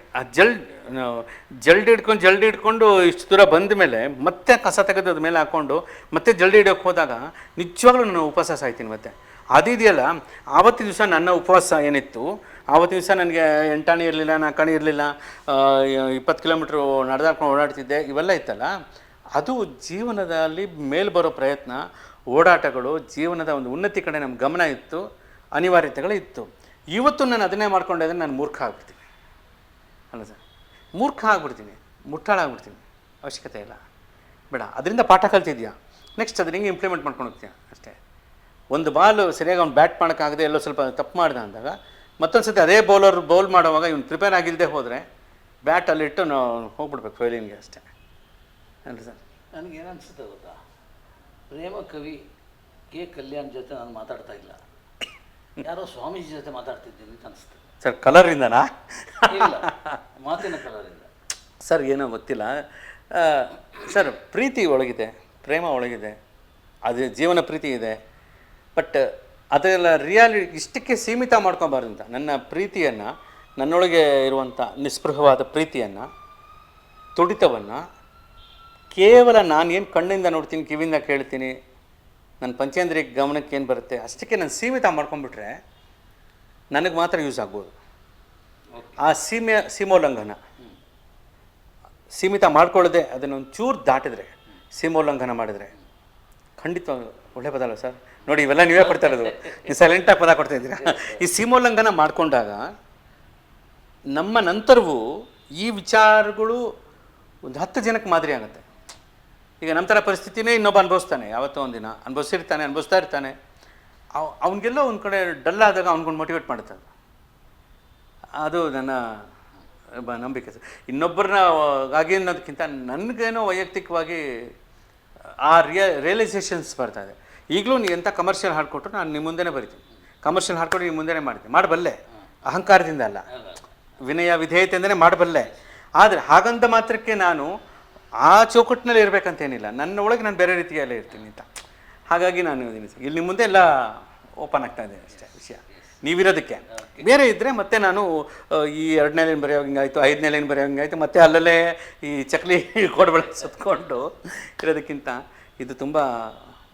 ಜಲ್ಡಿ ಹಿಡ್ಕೊಂಡು ಇಷ್ಟು ದೂರ ಬಂದ ಮೇಲೆ ಮತ್ತೆ ಕಸ ತೆಗೆದು ಅದ ಮೇಲೆ ಹಾಕ್ಕೊಂಡು ಮತ್ತೆ ಜಲ್ಡಿ ಹಿಡಿಯೋಕ್ಕೆ ಹೋದಾಗ ನಿಜವಾಗ್ಲೂ ನಾನು ಉಪವಾಸ ಸಾಯ್ತೀನಿ. ಮತ್ತೆ ಅದಿದೆಯಲ್ಲ, ಆವತ್ತಿನ ದಿವಸ ನನ್ನ ಉಪವಾಸ ಏನಿತ್ತು, ಆವತ್ತಿನ ದಿವಸ ನನಗೆ 8 ಆಣೆ ಇರಲಿಲ್ಲ, 4 ಆಣೆ ಇರಲಿಲ್ಲ, 20 ಕಿಲೋಮೀಟ್ರು ನಡೆದಾಡ್ಕೊಂಡು ಓಡಾಡ್ತಿದ್ದೆ, ಇವೆಲ್ಲ ಇತ್ತಲ್ಲ, ಅದು ಜೀವನದಲ್ಲಿ ಮೇಲೆ ಬರೋ ಪ್ರಯತ್ನ, ಓಡಾಟಗಳು, ಜೀವನದ ಒಂದು ಉನ್ನತಿ ಕಡೆ ನಮ್ಮ ಗಮನ ಇತ್ತು, ಅನಿವಾರ್ಯತೆಗಳು ಇತ್ತು. ಇವತ್ತು ನಾನು ಅದನ್ನೇ ಮಾಡ್ಕೊಂಡಿದ್ರೆ ನಾನು ಮೂರ್ಖ ಆಗ್ಬಿಡ್ತೀನಿ ಅಲ್ಲ ಸರ್? ಮೂರ್ಖ ಆಗ್ಬಿಡ್ತೀನಿ, ಮುಟ್ಟಾಳಾಗ್ಬಿಡ್ತೀನಿ. ಅವಶ್ಯಕತೆ ಇಲ್ಲ, ಬೇಡ. ಅದರಿಂದ ಪಾಠ ಕಲ್ತಿದ್ಯಾ, ನೆಕ್ಸ್ಟ್ ಅದನ್ನ ಹಿಂಗೆ ಇಂಪ್ಲಿಮೆಂಟ್ ಮಾಡ್ಕೊಂಡು ಹೋಗ್ತೀಯ ಅಷ್ಟೇ. ಒಂದು ಬಾಲು ಸರಿಯಾಗಿ ಅವ್ನು ಬ್ಯಾಟ್ ಮಾಡೋಕ್ಕಾಗದೆ ಎಲ್ಲೋ ಸ್ವಲ್ಪ ತಪ್ಪು ಮಾಡ್ದೆ ಅಂದಾಗ ಮತ್ತೊಂದು ಸತಿ ಅದೇ ಬೌಲ್ ಮಾಡೋವಾಗ ಇವ್ನು ಪ್ರಿಪೇರ್ ಆಗಿಲ್ಲದೆ ಹೋದರೆ ಬ್ಯಾಟಲ್ಲಿಟ್ಟು ನಾವು ಹೋಗ್ಬಿಡ್ಬೇಕು ಫೈಲಿಂಗ್ಗೆ ಅಷ್ಟೇ ಅಲ್ಲ ಸರ್? ನನಗೇನು ಅನಿಸುತ್ತೆ ಗೊತ್ತಾ, ಪ್ರೇಮ ಕವಿ ಕೆ ಕಲ್ಯಾಣ್ ಜೊತೆ ನಾನು ಮಾತಾಡ್ತಾ ಇಲ್ಲ, ಯಾರೋ ಸ್ವಾಮೀಜಿ ಜೊತೆ ಮಾತಾಡ್ತಿದ್ದೀನಿ ಅಂತ ಅನಿಸುತ್ತೆ ಸರ್. ಕಲರಿಂದನಾ? ಇಲ್ಲ, ಮಾತಿನ ಕಲರಿಂದ ಸರ್. ಏನೋ ಗೊತ್ತಿಲ್ಲ ಸರ್. ಪ್ರೀತಿ ಒಳಗಿದೆ, ಪ್ರೇಮ ಒಳಗಿದೆ, ಅದು ಜೀವನ ಪ್ರೀತಿ ಇದೆ. ಬಟ್ ಅದೆಲ್ಲ ಇಷ್ಟಕ್ಕೆ ಸೀಮಿತ ಮಾಡ್ಕೊಬಾರ್ದು ಅಂತ ನನ್ನ ಪ್ರೀತಿಯನ್ನು, ನನ್ನೊಳಗೆ ಇರುವಂಥ ನಿಸ್ಪೃಹವಾದ ಪ್ರೀತಿಯನ್ನು, ತುಡಿತವನ್ನು ಕೇವಲ ನಾನೇನು ಕಣ್ಣಿಂದ ನೋಡ್ತೀನಿ, ಕಿವಿಯಿಂದ ಕೇಳ್ತೀನಿ, ನನ್ನ ಪಂಚೇಂದ್ರಿಯ ಗಮನಕ್ಕೆ ಏನು ಬರುತ್ತೆ ಅಷ್ಟಕ್ಕೆ ನಾನು ಸೀಮಿತ ಮಾಡ್ಕೊಂಡ್ಬಿಟ್ರೆ ನನಗೆ ಮಾತ್ರ ಯೂಸ್ ಆಗ್ಬೋದು. ಆ ಸೀಮೋಲ್ಲಂಘನ ಸೀಮಿತ ಮಾಡ್ಕೊಳ್ಳದೆ ಅದನ್ನೊಂದು ಚೂರು ದಾಟಿದ್ರೆ, ಸೀಮೋಲ್ಲಂಘನ ಮಾಡಿದರೆ ಖಂಡಿತ ಒಳ್ಳೆ ಪದ ಅಲ್ಲ ಸರ್? ನೋಡಿ, ಇವೆಲ್ಲ ನೀವೇ ಕೊಡ್ತಾ ಇರೋದು, ನೀವು ಸೈಲೆಂಟಾಗಿ ಪದ ಕೊಡ್ತಾ ಇದ್ದೀರಾ. ಈ ಸೀಮೋಲ್ಲಂಘನ ಮಾಡಿಕೊಂಡಾಗ ನಮ್ಮ ನಂತರವೂ ಈ ವಿಚಾರಗಳು ಒಂದು 10 ಜನಕ್ಕೆ ಮಾದರಿ ಆಗುತ್ತೆ. ಈಗ ನಮ್ಮ ಥರ ಪರಿಸ್ಥಿತಿನೇ ಇನ್ನೊಬ್ಬ ಅನುಭವಿಸ್ತಾನೆ, ಯಾವತ್ತೋ ಒಂದಿನ ಅನುಭವಿಸ್ತಾ ಇರ್ತಾನೆ. ಅವನಿಗೆಲ್ಲೋ ಒಂದು ಕಡೆ ಡಲ್ ಆದಾಗ ಅವ್ನಿಗೊಂದು ಮೋಟಿವೇಟ್ ಮಾಡುತ್ತೆ. ಅದು ನನ್ನ ನಂಬಿಕೆ ಸರ್. ಇನ್ನೊಬ್ಬರನ್ನ ಆಗಿ ಅನ್ನೋದಕ್ಕಿಂತ ನನಗೇನೋ ವೈಯಕ್ತಿಕವಾಗಿ ಆ ರಿಯಲೈಸೇಷನ್ಸ್ ಬರ್ತಾಯಿದೆ. ಈಗಲೂ ನೀವು ಎಂಥ ಕಮರ್ಷಿಯಲ್ ಹಾಡ್ಕೊಟ್ರು ನಾನು ನಿಮ್ಮ ಮುಂದೆನೇ ಬರಿತೀನಿ, ಕಮರ್ಷಿಯಲ್ ಹಾಡ್ಕೊಟ್ಟು ನಿಮ್ಮ ಮುಂದೆನೇ ಮಾಡ್ತೀನಿ, ಮಾಡಬಲ್ಲೆ, ಅಹಂಕಾರದಿಂದ ಅಲ್ಲ, ವಿನಯ ವಿಧೇಯತೆಯಿಂದನೇ ಮಾಡಬಲ್ಲೆ. ಆದರೆ ಹಾಗಂತ ಮಾತ್ರಕ್ಕೆ ನಾನು ಆ ಚೌಕಟ್ಟಿನಲ್ಲಿ ಇರಬೇಕಂತೇನಿಲ್ಲ, ನನ್ನ ಒಳಗೆ ನಾನು ಬೇರೆ ರೀತಿಯಲ್ಲೇ ಇರ್ತೀನಿ ಅಂತ. ಹಾಗಾಗಿ ನಾನು ಇಲ್ಲಿ ನಿಮ್ಮ ಮುಂದೆ ಎಲ್ಲ ಓಪನ್ ಆಗ್ತಾ ಇದೆ ಅಷ್ಟೇ ವಿಷಯ. ನೀವಿರೋದಕ್ಕೆ ಬೇರೆ ಇದ್ದರೆ ಮತ್ತೆ ನಾನು ಈ 2ನೇ ಲೈನ್ ಬರೆಯೋ ಹಿಂಗಾಯಿತು, 5ನೇ ಲೈನ್ ಬರೆಯೋ ಹಿಂಗಾಯಿತು, ಮತ್ತೆ ಅಲ್ಲಲ್ಲೇ ಈ ಚಕ್ಲಿ ಕೋಡ್ಬಳೆ ಸುತ್ಕೊಂಡು ಇರೋದಕ್ಕಿಂತ ಇದು ತುಂಬ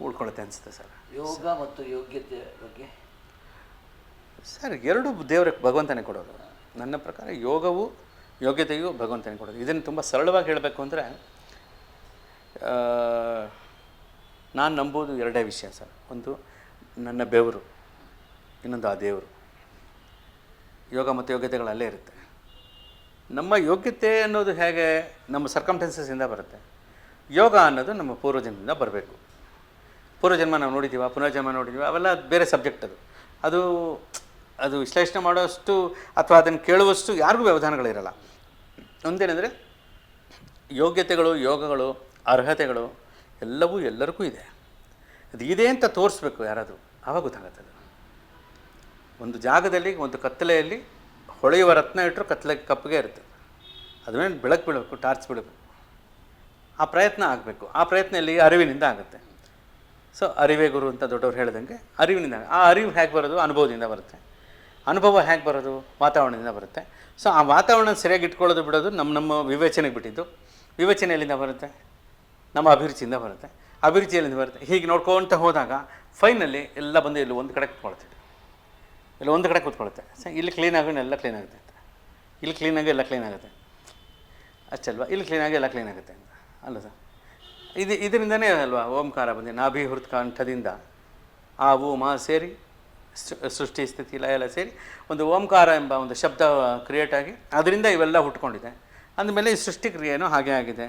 ಉಳ್ಕೊಳುತ್ತೆ ಅನಿಸುತ್ತೆ ಸರ್. ಯೋಗ ಮತ್ತು ಯೋಗ್ಯತೆ ಬಗ್ಗೆ ಸರ್, ಎರಡು ದೇವರಿಗೆ ಭಗವಂತನೇ ಕೊಡೋದು. ನನ್ನ ಪ್ರಕಾರ ಯೋಗವು ಯೋಗ್ಯತೆಯು ಭಗವಂತನೇ ಕೊಡೋದು. ಇದನ್ನು ತುಂಬ ಸರಳವಾಗಿ ಹೇಳಬೇಕು ಅಂದರೆ ನಾನು ನಂಬೋದು 2 ವಿಷಯ ಸರ್. ಒಂದು ನನ್ನ ಬೆವರು, ಇನ್ನೊಂದು ಆ ದೇವರು. ಯೋಗ ಮತ್ತು ಯೋಗ್ಯತೆಗಳು ಅಲ್ಲೇ ಇರುತ್ತೆ. ನಮ್ಮ ಯೋಗ್ಯತೆ ಅನ್ನೋದು ಹೇಗೆ ನಮ್ಮ ಸರ್ಕಮ್ಟೆನ್ಸಸ್ಸಿಂದ ಬರುತ್ತೆ, ಯೋಗ ಅನ್ನೋದು ನಮ್ಮ ಪೂರ್ವಜನ್ಮದಿಂದ ಬರಬೇಕು. ಪೂರ್ವಜನ್ಮ ನಾವು ನೋಡಿದ್ದೀವ, ಪುನರ್ಜನ್ಮ ನೋಡಿದ್ದೀವಿ, ಅವೆಲ್ಲ ಬೇರೆ ಸಬ್ಜೆಕ್ಟ್. ಅದು ವಿಶ್ಲೇಷಣೆ ಮಾಡೋಷ್ಟು ಅಥವಾ ಅದನ್ನು ಕೇಳುವಷ್ಟು ಯಾರಿಗೂ ವ್ಯವಧಾನಗಳಿರಲ್ಲ. ಒಂದೇನೆಂದರೆ ಯೋಗ್ಯತೆಗಳು, ಯೋಗಗಳು, ಅರ್ಹತೆಗಳು ಎಲ್ಲವೂ ಎಲ್ಲರಿಗೂ ಇದೆ. ಅದು ಇದೆ ಅಂತ ತೋರಿಸ್ಬೇಕು ಯಾರಾದರೂ, ಆವಾಗ ಗೊತ್ತಾಗುತ್ತೆ. ಅದು ಒಂದು ಜಾಗದಲ್ಲಿ, ಒಂದು ಕತ್ತಲೆಯಲ್ಲಿ ಹೊಳೆಯುವ ರತ್ನ ಇಟ್ಟರು ಕತ್ತಲೆ ಕಪ್ಪಗೆ ಇರುತ್ತೆ. ಅದೇನು ಬೆಳಕು ಬೀಳಬೇಕು, ಟಾರ್ಚ್ ಬಿಡಬೇಕು, ಆ ಪ್ರಯತ್ನ ಆಗಬೇಕು. ಆ ಪ್ರಯತ್ನ ಇಲ್ಲಿ ಅರಿವಿನಿಂದ ಆಗುತ್ತೆ. ಸೊ ಅರಿವೇ ಗುರು ಅಂತ ದೊಡ್ಡವ್ರು ಹೇಳ್ದಂಗೆ ಅರಿವಿನಿಂದ. ಆ ಅರಿವು ಹೇಗೆ ಬರೋದು? ಅನುಭವದಿಂದ ಬರುತ್ತೆ. ಅನುಭವ ಹೇಗೆ ಬರೋದು? ವಾತಾವರಣದಿಂದ ಬರುತ್ತೆ. ಸೊ ಆ ವಾತಾವರಣ ಸರಿಯಾಗಿ ಇಟ್ಕೊಳ್ಳೋದು ಬಿಡೋದು ನಮ್ಮ ವಿವೇಚನೆಗೆ ಬಿಟ್ಟಿದ್ದು. ವಿವೇಚನೆ ಎಲ್ಲಿಂದ ಬರುತ್ತೆ? ನಮ್ಮ ಅಭಿರುಚಿಯಿಂದ ಬರುತ್ತೆ. ಅಭಿರುಚಿ ಎಲ್ಲಿಂದ ಬರುತ್ತೆ? ಹೀಗೆ ನೋಡ್ಕೊತ ಹೋದಾಗ ಫೈನಲ್ಲಿ ಎಲ್ಲ ಬಂದು ಇಲ್ಲಿ ಒಂದು ಕಡೆ ಕೂತ್ಕೊಳ್ತೀವಿ, ಇಲ್ಲಿ ಒಂದು ಕಡೆ ಕೂತ್ಕೊಳುತ್ತೆ. ಸೊ ಇಲ್ಲಿ ಕ್ಲೀನಾಗಿ ಎಲ್ಲ ಕ್ಲೀನ್ ಆಗುತ್ತೆ ಅಂತ, ಇಲ್ಲಿ ಕ್ಲೀನಾಗಿ ಎಲ್ಲ ಕ್ಲೀನ್ ಆಗುತ್ತೆ ಅಷ್ಟಲ್ವಾ? ಇಲ್ಲಿ ಕ್ಲೀನಾಗಿ ಎಲ್ಲ ಕ್ಲೀನ್ ಆಗುತ್ತೆ ಅಂತ ಅಲ್ಲ ಸರ್? ಇದರಿಂದನೇ ಅಲ್ವಾ ಓಂಕಾರ ಬಂದೆ. ನಾಭಿ ಹೃತ್ಕಂಠದಿಂದ ಆ ಮಾ ಸೇರಿ ಸೃಷ್ಟಿ ಸ್ಥಿತಿ ಲಯ ಎಲ್ಲ ಸೇರಿ ಒಂದು ಓಂಕಾರ ಎಂಬ ಒಂದು ಶಬ್ದ ಕ್ರಿಯೇಟ್ ಆಗಿ ಅದರಿಂದ ಇವೆಲ್ಲ ಹುಟ್ಕೊಂಡಿದೆ. ಅಂದಮೇಲೆ ಈ ಸೃಷ್ಟಿ ಕ್ರಿಯೆಯೂ ಹಾಗೆ ಆಗಿದೆ.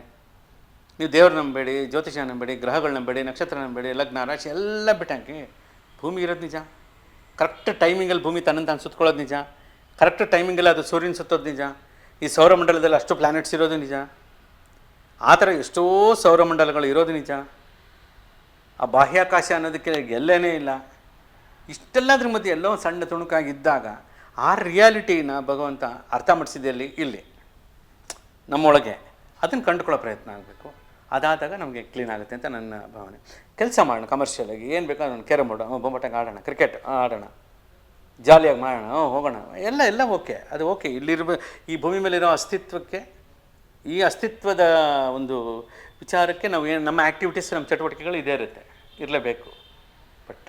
ನೀವು ದೇವ್ರು ನಂಬೇಡಿ, ಜ್ಯೋತಿಷ ನಂಬೇಡಿ, ಗ್ರಹಗಳು ನಂಬೇಡಿ, ನಕ್ಷತ್ರ ನಂಬೇಡಿ, ಲಗ್ನ ರಾಶಿ ಎಲ್ಲ ಬಿಟ್ಟಾಕಿ ಭೂಮಿ ಇರೋದು ನಿಜ. ಕರೆಕ್ಟ್ ಟೈಮಿಂಗಲ್ಲಿ ಭೂಮಿ ತಾನು ಸುತ್ಕೊಳ್ಳೋದು ನಿಜ. ಕರೆಕ್ಟ್ ಟೈಮಿಂಗಲ್ಲಿ ಅದು ಸೂರ್ಯನ ಸುತ್ತೋದು ನಿಜ. ಈ ಸೌರಮಂಡಲದಲ್ಲಿ ಅಷ್ಟು ಪ್ಲ್ಯಾನೆಟ್ಸ್ ಇರೋದು ನಿಜ. ಆ ಥರ ಎಷ್ಟೋ ಸೌರಮಂಡಲಗಳು ಇರೋದು ನಿಜ. ಆ ಬಾಹ್ಯಾಕಾಶ ಅನ್ನೋದಕ್ಕೆ ಎಲ್ಲೇನೇ ಇಲ್ಲ. ಇಷ್ಟೆಲ್ಲದ್ರ ಮಧ್ಯೆ ಎಲ್ಲೋ ಸಣ್ಣ ತುಣುಕಾಗಿದ್ದಾಗ ಆ ರಿಯಾಲಿಟಿನ ಭಗವಂತ ಅರ್ಥ ಮಾಡಿಸಿದಲ್ಲಿ ಇಲ್ಲಿ ನಮ್ಮೊಳಗೆ ಅದನ್ನು ಕಂಡುಕೊಳ್ಳೋ ಪ್ರಯತ್ನ ಆಗಬೇಕು. ಅದಾದಾಗ ನಮಗೆ ಕ್ಲೀನ್ ಆಗುತ್ತೆ ಅಂತ ನನ್ನ ಭಾವನೆ. ಕೆಲಸ ಮಾಡೋಣ ಕಮರ್ಷಿಯಲಾಗಿ, ಏನು ಬೇಕಾ ನಾನು ಕ್ಯಾರಮ್ ಬೋರ್ಡ್, ಬೊಂಬಾಟಾಗ ಆಡೋಣ, ಕ್ರಿಕೆಟ್ ಆಡೋಣ, ಜಾಲಿಯಾಗಿ ಮಾಡೋಣ, ಹೋಗೋಣ, ಎಲ್ಲ ಓಕೆ, ಅದು ಓಕೆ. ಈ ಭೂಮಿ ಮೇಲಿರೋ ಅಸ್ತಿತ್ವಕ್ಕೆ, ಈ ಅಸ್ತಿತ್ವದ ಒಂದು ವಿಚಾರಕ್ಕೆ ನಾವು ಏನು ನಮ್ಮ ಆ್ಯಕ್ಟಿವಿಟೀಸ್, ನಮ್ಮ ಚಟುವಟಿಕೆಗಳು ಇದೇ ಇರುತ್ತೆ, ಇರಲೇಬೇಕು. ಬಟ್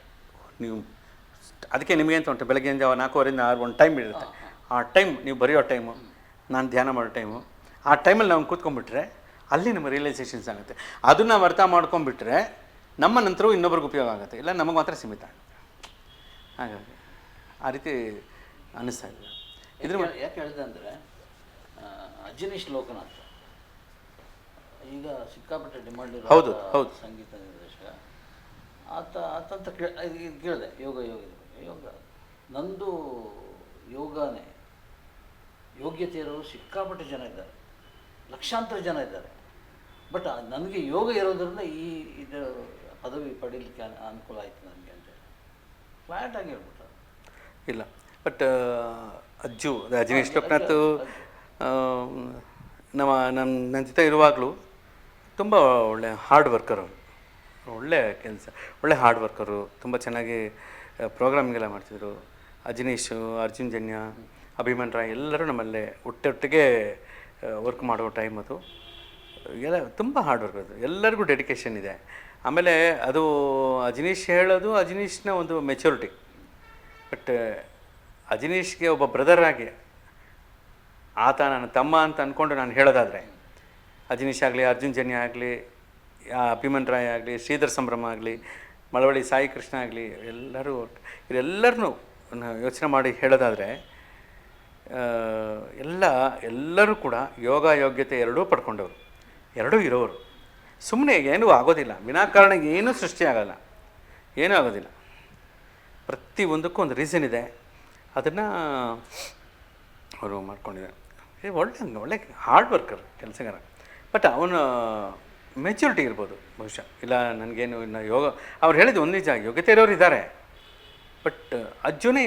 ನೀವು ಅದಕ್ಕೆ ನಿಮಗೇಂತ ಉಂಟು, ಬೆಳಗ್ಗೆಯಿಂದ 4:15 6 ಒಂದು ಟೈಮ್ ಇರುತ್ತೆ. ಆ ಟೈಮ್ ನೀವು ಬರೆಯೋ ಟೈಮು, ನಾನು ಧ್ಯಾನ ಮಾಡೋ ಟೈಮು, ಆ ಟೈಮಲ್ಲಿ ನಾವು ಕೂತ್ಕೊಂಡ್ಬಿಟ್ರೆ ಅಲ್ಲಿ ನಮ್ಮ ರಿಯಲೈಸೇಷನ್ಸ್ ಆಗುತ್ತೆ. ಅದನ್ನು ನಾವು ಅರ್ಥ ಮಾಡ್ಕೊಂಡ್ಬಿಟ್ರೆ ನಮ್ಮ ನಂತರವೂ ಇನ್ನೊಬ್ರಿಗೆ ಉಪಯೋಗ ಆಗುತ್ತೆ, ಇಲ್ಲ ನಮಗೆ ಮಾತ್ರ ಸೀಮಿತ ಆಗುತ್ತೆ. ಹಾಗಾಗಿ ಆ ರೀತಿ ಅನ್ನಿಸ್ತಾ ಇದೆ. ಇದ್ರ ಯಾಕೆ ಹೇಳಿದೆ ಅಂದರೆ, ಅಜನೀಶ್ ಲೋಕನಾಥ್ ಈಗ ಸಿಕ್ಕಾಪಟ್ಟೆ ಡಿಮಾಂಡ್ ಇರೋ ಹೌದು ಸಂಗೀತ ನಿರ್ದೇಶಕ. ಆತಂತ ಕೇಳಿದೆ ಯೋಗ ನಂದು ಯೋಗನೇ ಯೋಗ್ಯತೆ ಇರೋರು ಸಿಕ್ಕಾಪಟ್ಟೆ ಜನ ಇದ್ದಾರೆ, ಲಕ್ಷಾಂತರ ಜನ ಇದ್ದಾರೆ. ಬಟ್ ನನಗೆ ಯೋಗ ಇರೋದ್ರಿಂದ ಇದು ಪದವಿ ಪಡೀಲಿಕ್ಕೆ ಅನುಕೂಲ ಆಯಿತು ನನಗೆ ಅಂತೇಳಿ ಫ್ಲ್ಯಾಟಾಗಿ ಹೇಳ್ಬಿಟ್ರು. ಇಲ್ಲ, ಬಟ್ ಅಜನೀಶ್ ಲೋಕನಾಥ್ ನನ್ನ ಜೊತೆ ಇರುವಾಗಲೂ ತುಂಬ ಒಳ್ಳೆ ಹಾರ್ಡ್ ವರ್ಕರು, ಒಳ್ಳೆ ಕೆಲಸ, ಒಳ್ಳೆ ಹಾರ್ಡ್ ವರ್ಕರು, ತುಂಬ ಚೆನ್ನಾಗಿ ಪ್ರೋಗ್ರಾಮಿಂಗೆಲ್ಲ ಮಾಡ್ತಿದ್ರು. ಅಜನೀಶು, ಅರ್ಜುನ್ ಜನ್ಯ, ಅಭಿಮನ್ ರಾಯ್ ಎಲ್ಲರೂ ನಮ್ಮಲ್ಲೇ ಒಟ್ಟೊಟ್ಟಿಗೆ ವರ್ಕ್ ಮಾಡೋ ಟೈಮ್ ಅದು. ಎಲ್ಲ ತುಂಬ ಹಾರ್ಡ್ ವರ್ಕ್ ಅದು, ಎಲ್ಲರಿಗೂ ಡೆಡಿಕೇಶನ್ ಇದೆ. ಆಮೇಲೆ ಅದು ಅಜನೀಶ್ ಹೇಳೋದು ಅಜನೀಶ್ನ ಒಂದು ಮೆಚುರಿಟಿ. ಬಟ್ ಅಜನೀಶ್ಗೆ ಒಬ್ಬ ಬ್ರದರ್ ಆಗಿ ಆತ ನನ್ನ ತಮ್ಮ ಅಂತ ಅಂದ್ಕೊಂಡು ನಾನು ಹೇಳೋದಾದರೆ, ಅಜನೀಶ್ ಆಗಲಿ, ಅರ್ಜುನ್ ಜನ್ಯ ಆಗಲಿ, ಅಭಿಮನ್ ರಾಯ್ ಆಗಲಿ, ಶ್ರೀಧರ್ ಸಂಭ್ರಮ ಆಗಲಿ, ಮಳವಳ್ಳಿ ಸಾಯಿ ಕೃಷ್ಣ ಆಗಲಿ, ಇವರೆಲ್ಲರನ್ನೂ ಯೋಚನೆ ಮಾಡಿ ಹೇಳೋದಾದರೆ ಎಲ್ಲರೂ ಕೂಡ ಯೋಗ ಯೋಗ್ಯತೆ ಎರಡೂ ಪಡ್ಕೊಂಡವರು, ಎರಡೂ ಇರೋರು. ಸುಮ್ಮನೆ ಏನೂ ಆಗೋದಿಲ್ಲ, ವಿನಾಕಾರಣ ಏನೂ ಸೃಷ್ಟಿ ಆಗೋಲ್ಲ, ಏನೂ ಆಗೋದಿಲ್ಲ. ಪ್ರತಿಯೊಂದಕ್ಕೂ ಒಂದು ರೀಸನ್ ಇದೆ, ಅದನ್ನು ಅವರು ಮಾಡ್ಕೊಂಡಿದ್ದಾರೆ. ಒಳ್ಳೆ ಹಾರ್ಡ್ ವರ್ಕರ್, ಕೆಲಸಗಾರ. ಬಟ್ ಅವನ ಮೆಚ್ಯೂರಿಟಿ ಇರ್ಬೋದು ಬಹುಶಃ. ಇಲ್ಲ ನನಗೇನು ಇನ್ನು ಯೋಗ ಅವ್ರು ಹೇಳಿದ್ದು ಒಂದು ನಿಜ, ಯೋಗ್ಯತೆ ಇರೋರು ಇದ್ದಾರೆ. ಬಟ್ ಅಜ್ಜುನೇ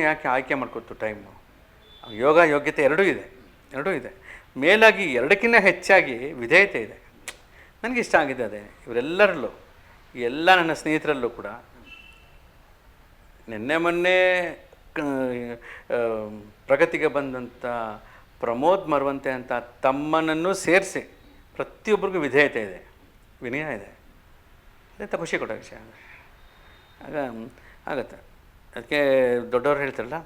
ಯಾಕೆ ಆಯ್ಕೆ ಮಾಡ್ಕೊತು ಟೈಮು? ಯೋಗ ಯೋಗ್ಯತೆ ಎರಡೂ ಇದೆ. ಮೇಲಾಗಿ ಎರಡಕ್ಕಿಂತ ಹೆಚ್ಚಾಗಿ ವಿಧೇಯತೆ ಇದೆ. ನನಗಿಷ್ಟ ಆಗಿದೆ ಅದೇ. ಇವರೆಲ್ಲರಲ್ಲೂ, ಎಲ್ಲ ನನ್ನ ಸ್ನೇಹಿತರಲ್ಲೂ ಕೂಡ ಮೊನ್ನೆ ಪ್ರಗತಿಗೆ ಬಂದಂಥ ಪ್ರಮೋದ್ ಮರವಂತೆ ಅಂತ ತಮ್ಮನನ್ನು ಸೇರಿಸಿ ಪ್ರತಿಯೊಬ್ಬರಿಗೂ ವಿಧೇಯತೆ ಇದೆ, ವಿನಯ ಇದೆ. ಅಂತ ಖುಷಿ ಕೊಡೋ ವಿಷಯ. ಆಗ ಆಗತ್ತೆ. ಅದಕ್ಕೆ ದೊಡ್ಡವರು ಹೇಳ್ತಾರಲ್ಲ,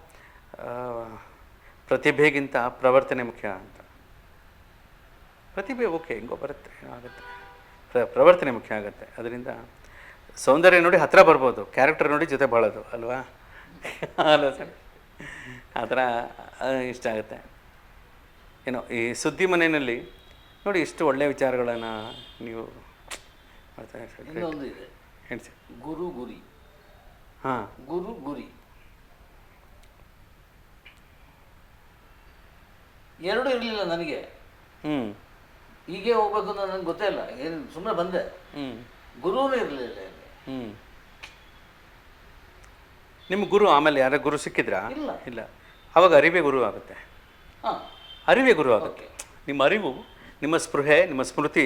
ಪ್ರತಿಭೆಗಿಂತ ಪ್ರವರ್ತನೆ ಮುಖ್ಯ ಅಂತ. ಪ್ರತಿಭೆ ಓಕೆ, ಹೆಂಗೋ ಬರುತ್ತೆ, ಆಗುತ್ತೆ. ಪ್ರವರ್ತನೆ ಮುಖ್ಯ ಆಗುತ್ತೆ. ಅದರಿಂದ ಸೌಂದರ್ಯ ನೋಡಿ ಹತ್ತಿರ ಬರ್ಬೋದು, ಕ್ಯಾರೆಕ್ಟರ್ ನೋಡಿ ಜೊತೆ ಬಾಳೋದು ಅಲ್ವಾ? ಅಲ್ಲ ಸರ್, ಆ ಥರ ಇಷ್ಟ ಆಗುತ್ತೆ. ಏನೋ ಈ ಸುದ್ದಿ ಮನೆಯಲ್ಲಿ ನೋಡಿ ಇಷ್ಟು ಒಳ್ಳೆಯ ವಿಚಾರಗಳನ್ನು ನೀವು ಮಾಡ್ತಾ ಇರ್ತೀರಿ. ಇನ್ನೊಂದು ಇದೆ, ಹೇಳಿ ಸರ್. ಗುರು ಗುರಿ. ಹಾಂ, ಗುರು ಗುರಿ ಎರಡೂ ಇರಲಿಲ್ಲ ನನಗೆ. ಹೀಗೆ ಹೋಗ್ಬೇಕು ಅಂತ ನನಗೆ ಗೊತ್ತೇ ಇಲ್ಲ, ಏನು ಸುಮ್ಮನೆ ಬಂದೆ. ಗುರುವೂ ಇರಲಿಲ್ಲ. ನಿಮ್ಮ ಗುರು ಆಮೇಲೆ ಯಾರ ಗುರು ಸಿಕ್ಕಿದ್ರಾ? ಇಲ್ಲ. ಅವಾಗ ಅರಿವೇ ಗುರು ಆಗುತ್ತೆ. ಅರಿವೇ ಗುರು ಆಗುತ್ತೆ. ನಿಮ್ಮ ಅರಿವು, ನಿಮ್ಮ ಸ್ಪೃಹೆ, ನಿಮ್ಮ ಸ್ಮೃತಿ,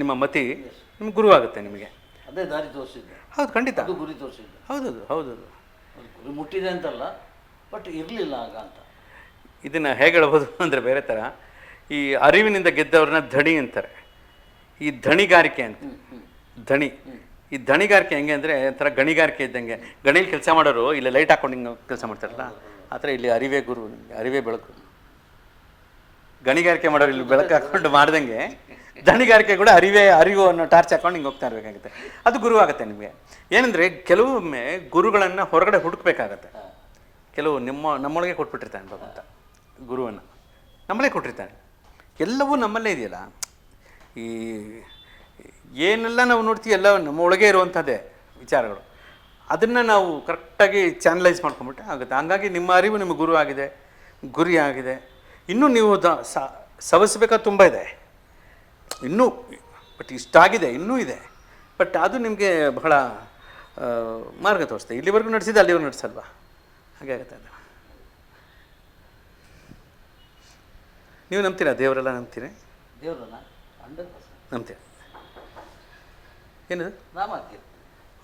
ನಿಮ್ಮ ಮತಿ ನಿಮ್ಮ ಗುರು ಆಗುತ್ತೆ ನಿಮಗೆ. ಅದೇ ದಾರಿ ತೋರಿಸಿದ್ದೆ. ಹೌದು, ಖಂಡಿತ. ಅದು ಗುರಿ ತೋರಿಸಿದ್ದೆ. ಹೌದು. ಗುರಿ ಮುಟ್ಟಿದೆ ಅಂತಲ್ಲ, ಬಟ್ ಇರಲಿಲ್ಲ ಆಗ ಅಂತ. ಇದನ್ನು ಹೇಗೆ ಹೇಳ್ಬೋದು ಅಂದರೆ ಬೇರೆ ಥರ, ಈ ಅರಿವಿನಿಂದ ಗೆದ್ದವ್ರನ್ನ ಧಣಿ ಅಂತಾರೆ. ಈ ಧಣಿಗಾರಿಕೆ ಅಂತ, ಧಣಿ. ಈ ಧಣಿಗಾರಿಕೆ ಹೆಂಗೆ ಅಂದರೆ ಒಂಥರ ಗಣಿಗಾರಿಕೆ ಇದ್ದಂಗೆ. ಗಣಿಲಿ ಕೆಲಸ ಮಾಡೋರು ಇಲ್ಲಿ ಲೈಟ್ ಹಾಕೊಂಡು ಹಿಂಗೆ ಕೆಲಸ ಮಾಡ್ತಾರಲ್ಲ, ಆ ಥರ ಇಲ್ಲಿ ಅರಿವೇ ಗುರು, ಅರಿವೇ ಬೆಳಕು. ಗಣಿಗಾರಿಕೆ ಮಾಡೋರು ಇಲ್ಲಿ ಬೆಳಕು ಹಾಕ್ಕೊಂಡು ಮಾಡ್ದಂಗೆ ಧಣಿಗಾರಿಕೆ ಕೂಡ ಅರಿವು ಅನ್ನೋ ಟಾರ್ಚ್ ಹಾಕೊಂಡು ಹಿಂಗೆ ಹೋಗ್ತಾ ಇರಬೇಕಾಗುತ್ತೆ. ಅದು ಗುರು ಆಗುತ್ತೆ ನಿಮಗೆ. ಏನಂದರೆ ಕೆಲವೊಮ್ಮೆ ಗುರುಗಳನ್ನು ಹೊರಗಡೆ ಹುಡುಕ್ಬೇಕಾಗತ್ತೆ. ಕೆಲವು ನಮ್ಮೊಳಗೆ ಕೊಟ್ಬಿಟ್ಟಿರ್ತಾನೆ ಭಗವಂತ ಗುರುವನ್ನು, ನಮ್ಮಲ್ಲೇ ಕೊಟ್ಟಿರ್ತಾನೆ. ಎಲ್ಲವೂ ನಮ್ಮಲ್ಲೇ ಇದೆಯಲ್ಲ. ಈ ಏನೆಲ್ಲ ನಾವು ನೋಡ್ತೀವಿ ಎಲ್ಲ ನಮ್ಮ ಒಳಗೆ ಇರುವಂಥದ್ದೇ ವಿಚಾರಗಳು. ಅದನ್ನು ನಾವು ಕರೆಕ್ಟಾಗಿ ಚಾನಲೈಸ್ ಮಾಡ್ಕೊಂಬಿಟ್ಟೆ ಆಗುತ್ತೆ. ಹಂಗಾಗಿ ನಿಮ್ಮ ಅರಿವು ನಿಮ್ಮ ಗುರು ಆಗಿದೆ, ಗುರಿ ಆಗಿದೆ. ಇನ್ನೂ ನೀವು ಸವಸಬೇಕಾದ ತುಂಬ ಇದೆ ಇನ್ನೂ. ಬಟ್ ಇಷ್ಟಾಗಿದೆ, ಇನ್ನೂ ಇದೆ. ಬಟ್ ಅದು ನಿಮಗೆ ಬಹಳ ಮಾರ್ಗ ತೋರಿಸ್ತದೆ. ಇಲ್ಲಿವರೆಗೂ ನಡೆಸಿದೆ, ಅಲ್ಲಿವರೆಗೂ ನಡೆಸಲ್ವಾ? ಹಾಗೆ ಆಗುತ್ತೆ ಅದು. ನೀವು ನಂಬ್ತೀರಾ? ದೇವರೆಲ್ಲ ನಂಬ್ತೀರಿ? ದೇವರನ್ನ 100% ನಂಬ್ತೀರಾ? ಏನದು? ನಾಮ ಹಾಕ್ತೀವಿ.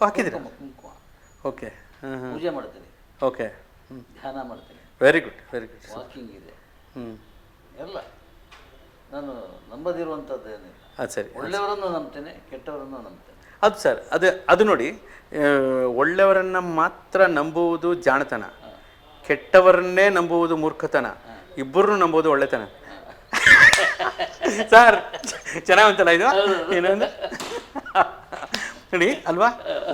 ಹಾಕಿದ್ದೀರಾ? ಕುಂಕುಮ. ಓಕೆ. ಪೂಜೆ ಮಾಡ್ತೀನಿ. ಓಕೆ. ಧ್ಯಾನ ಮಾಡ್ತೀನಿ. Very good. ವಾಕಿಂಗ್ ಇದೆ. ಎಲ್ಲ ನಾನು ನಂಬದಿರುವಂಥದ್ದೇನಿಲ್ಲ. ಅದು ಸರಿ. ಒಳ್ಳೆಯವರನ್ನು ನಂಬ್ತೇನೆ, ಕೆಟ್ಟವರನ್ನು ನಂಬ್ತೇನೆ. ಅದು ಸರ್, ಅದು ನೋಡಿ, ಒಳ್ಳೆಯವರನ್ನು ಮಾತ್ರ ನಂಬುವುದು ಜಾಣತನ, ಕೆಟ್ಟವರನ್ನೇ ನಂಬುವುದು ಮೂರ್ಖತನ, ಇಬ್ಬರನ್ನು ನಂಬೋದು ಒಳ್ಳೆತನ. ಸರ್ ಚೆನ್ನಾಗಂತಲ್ಲ ಇದು? ಏನಂದ್ರೆ ನೋಡಿ ಅಲ್ವಾ,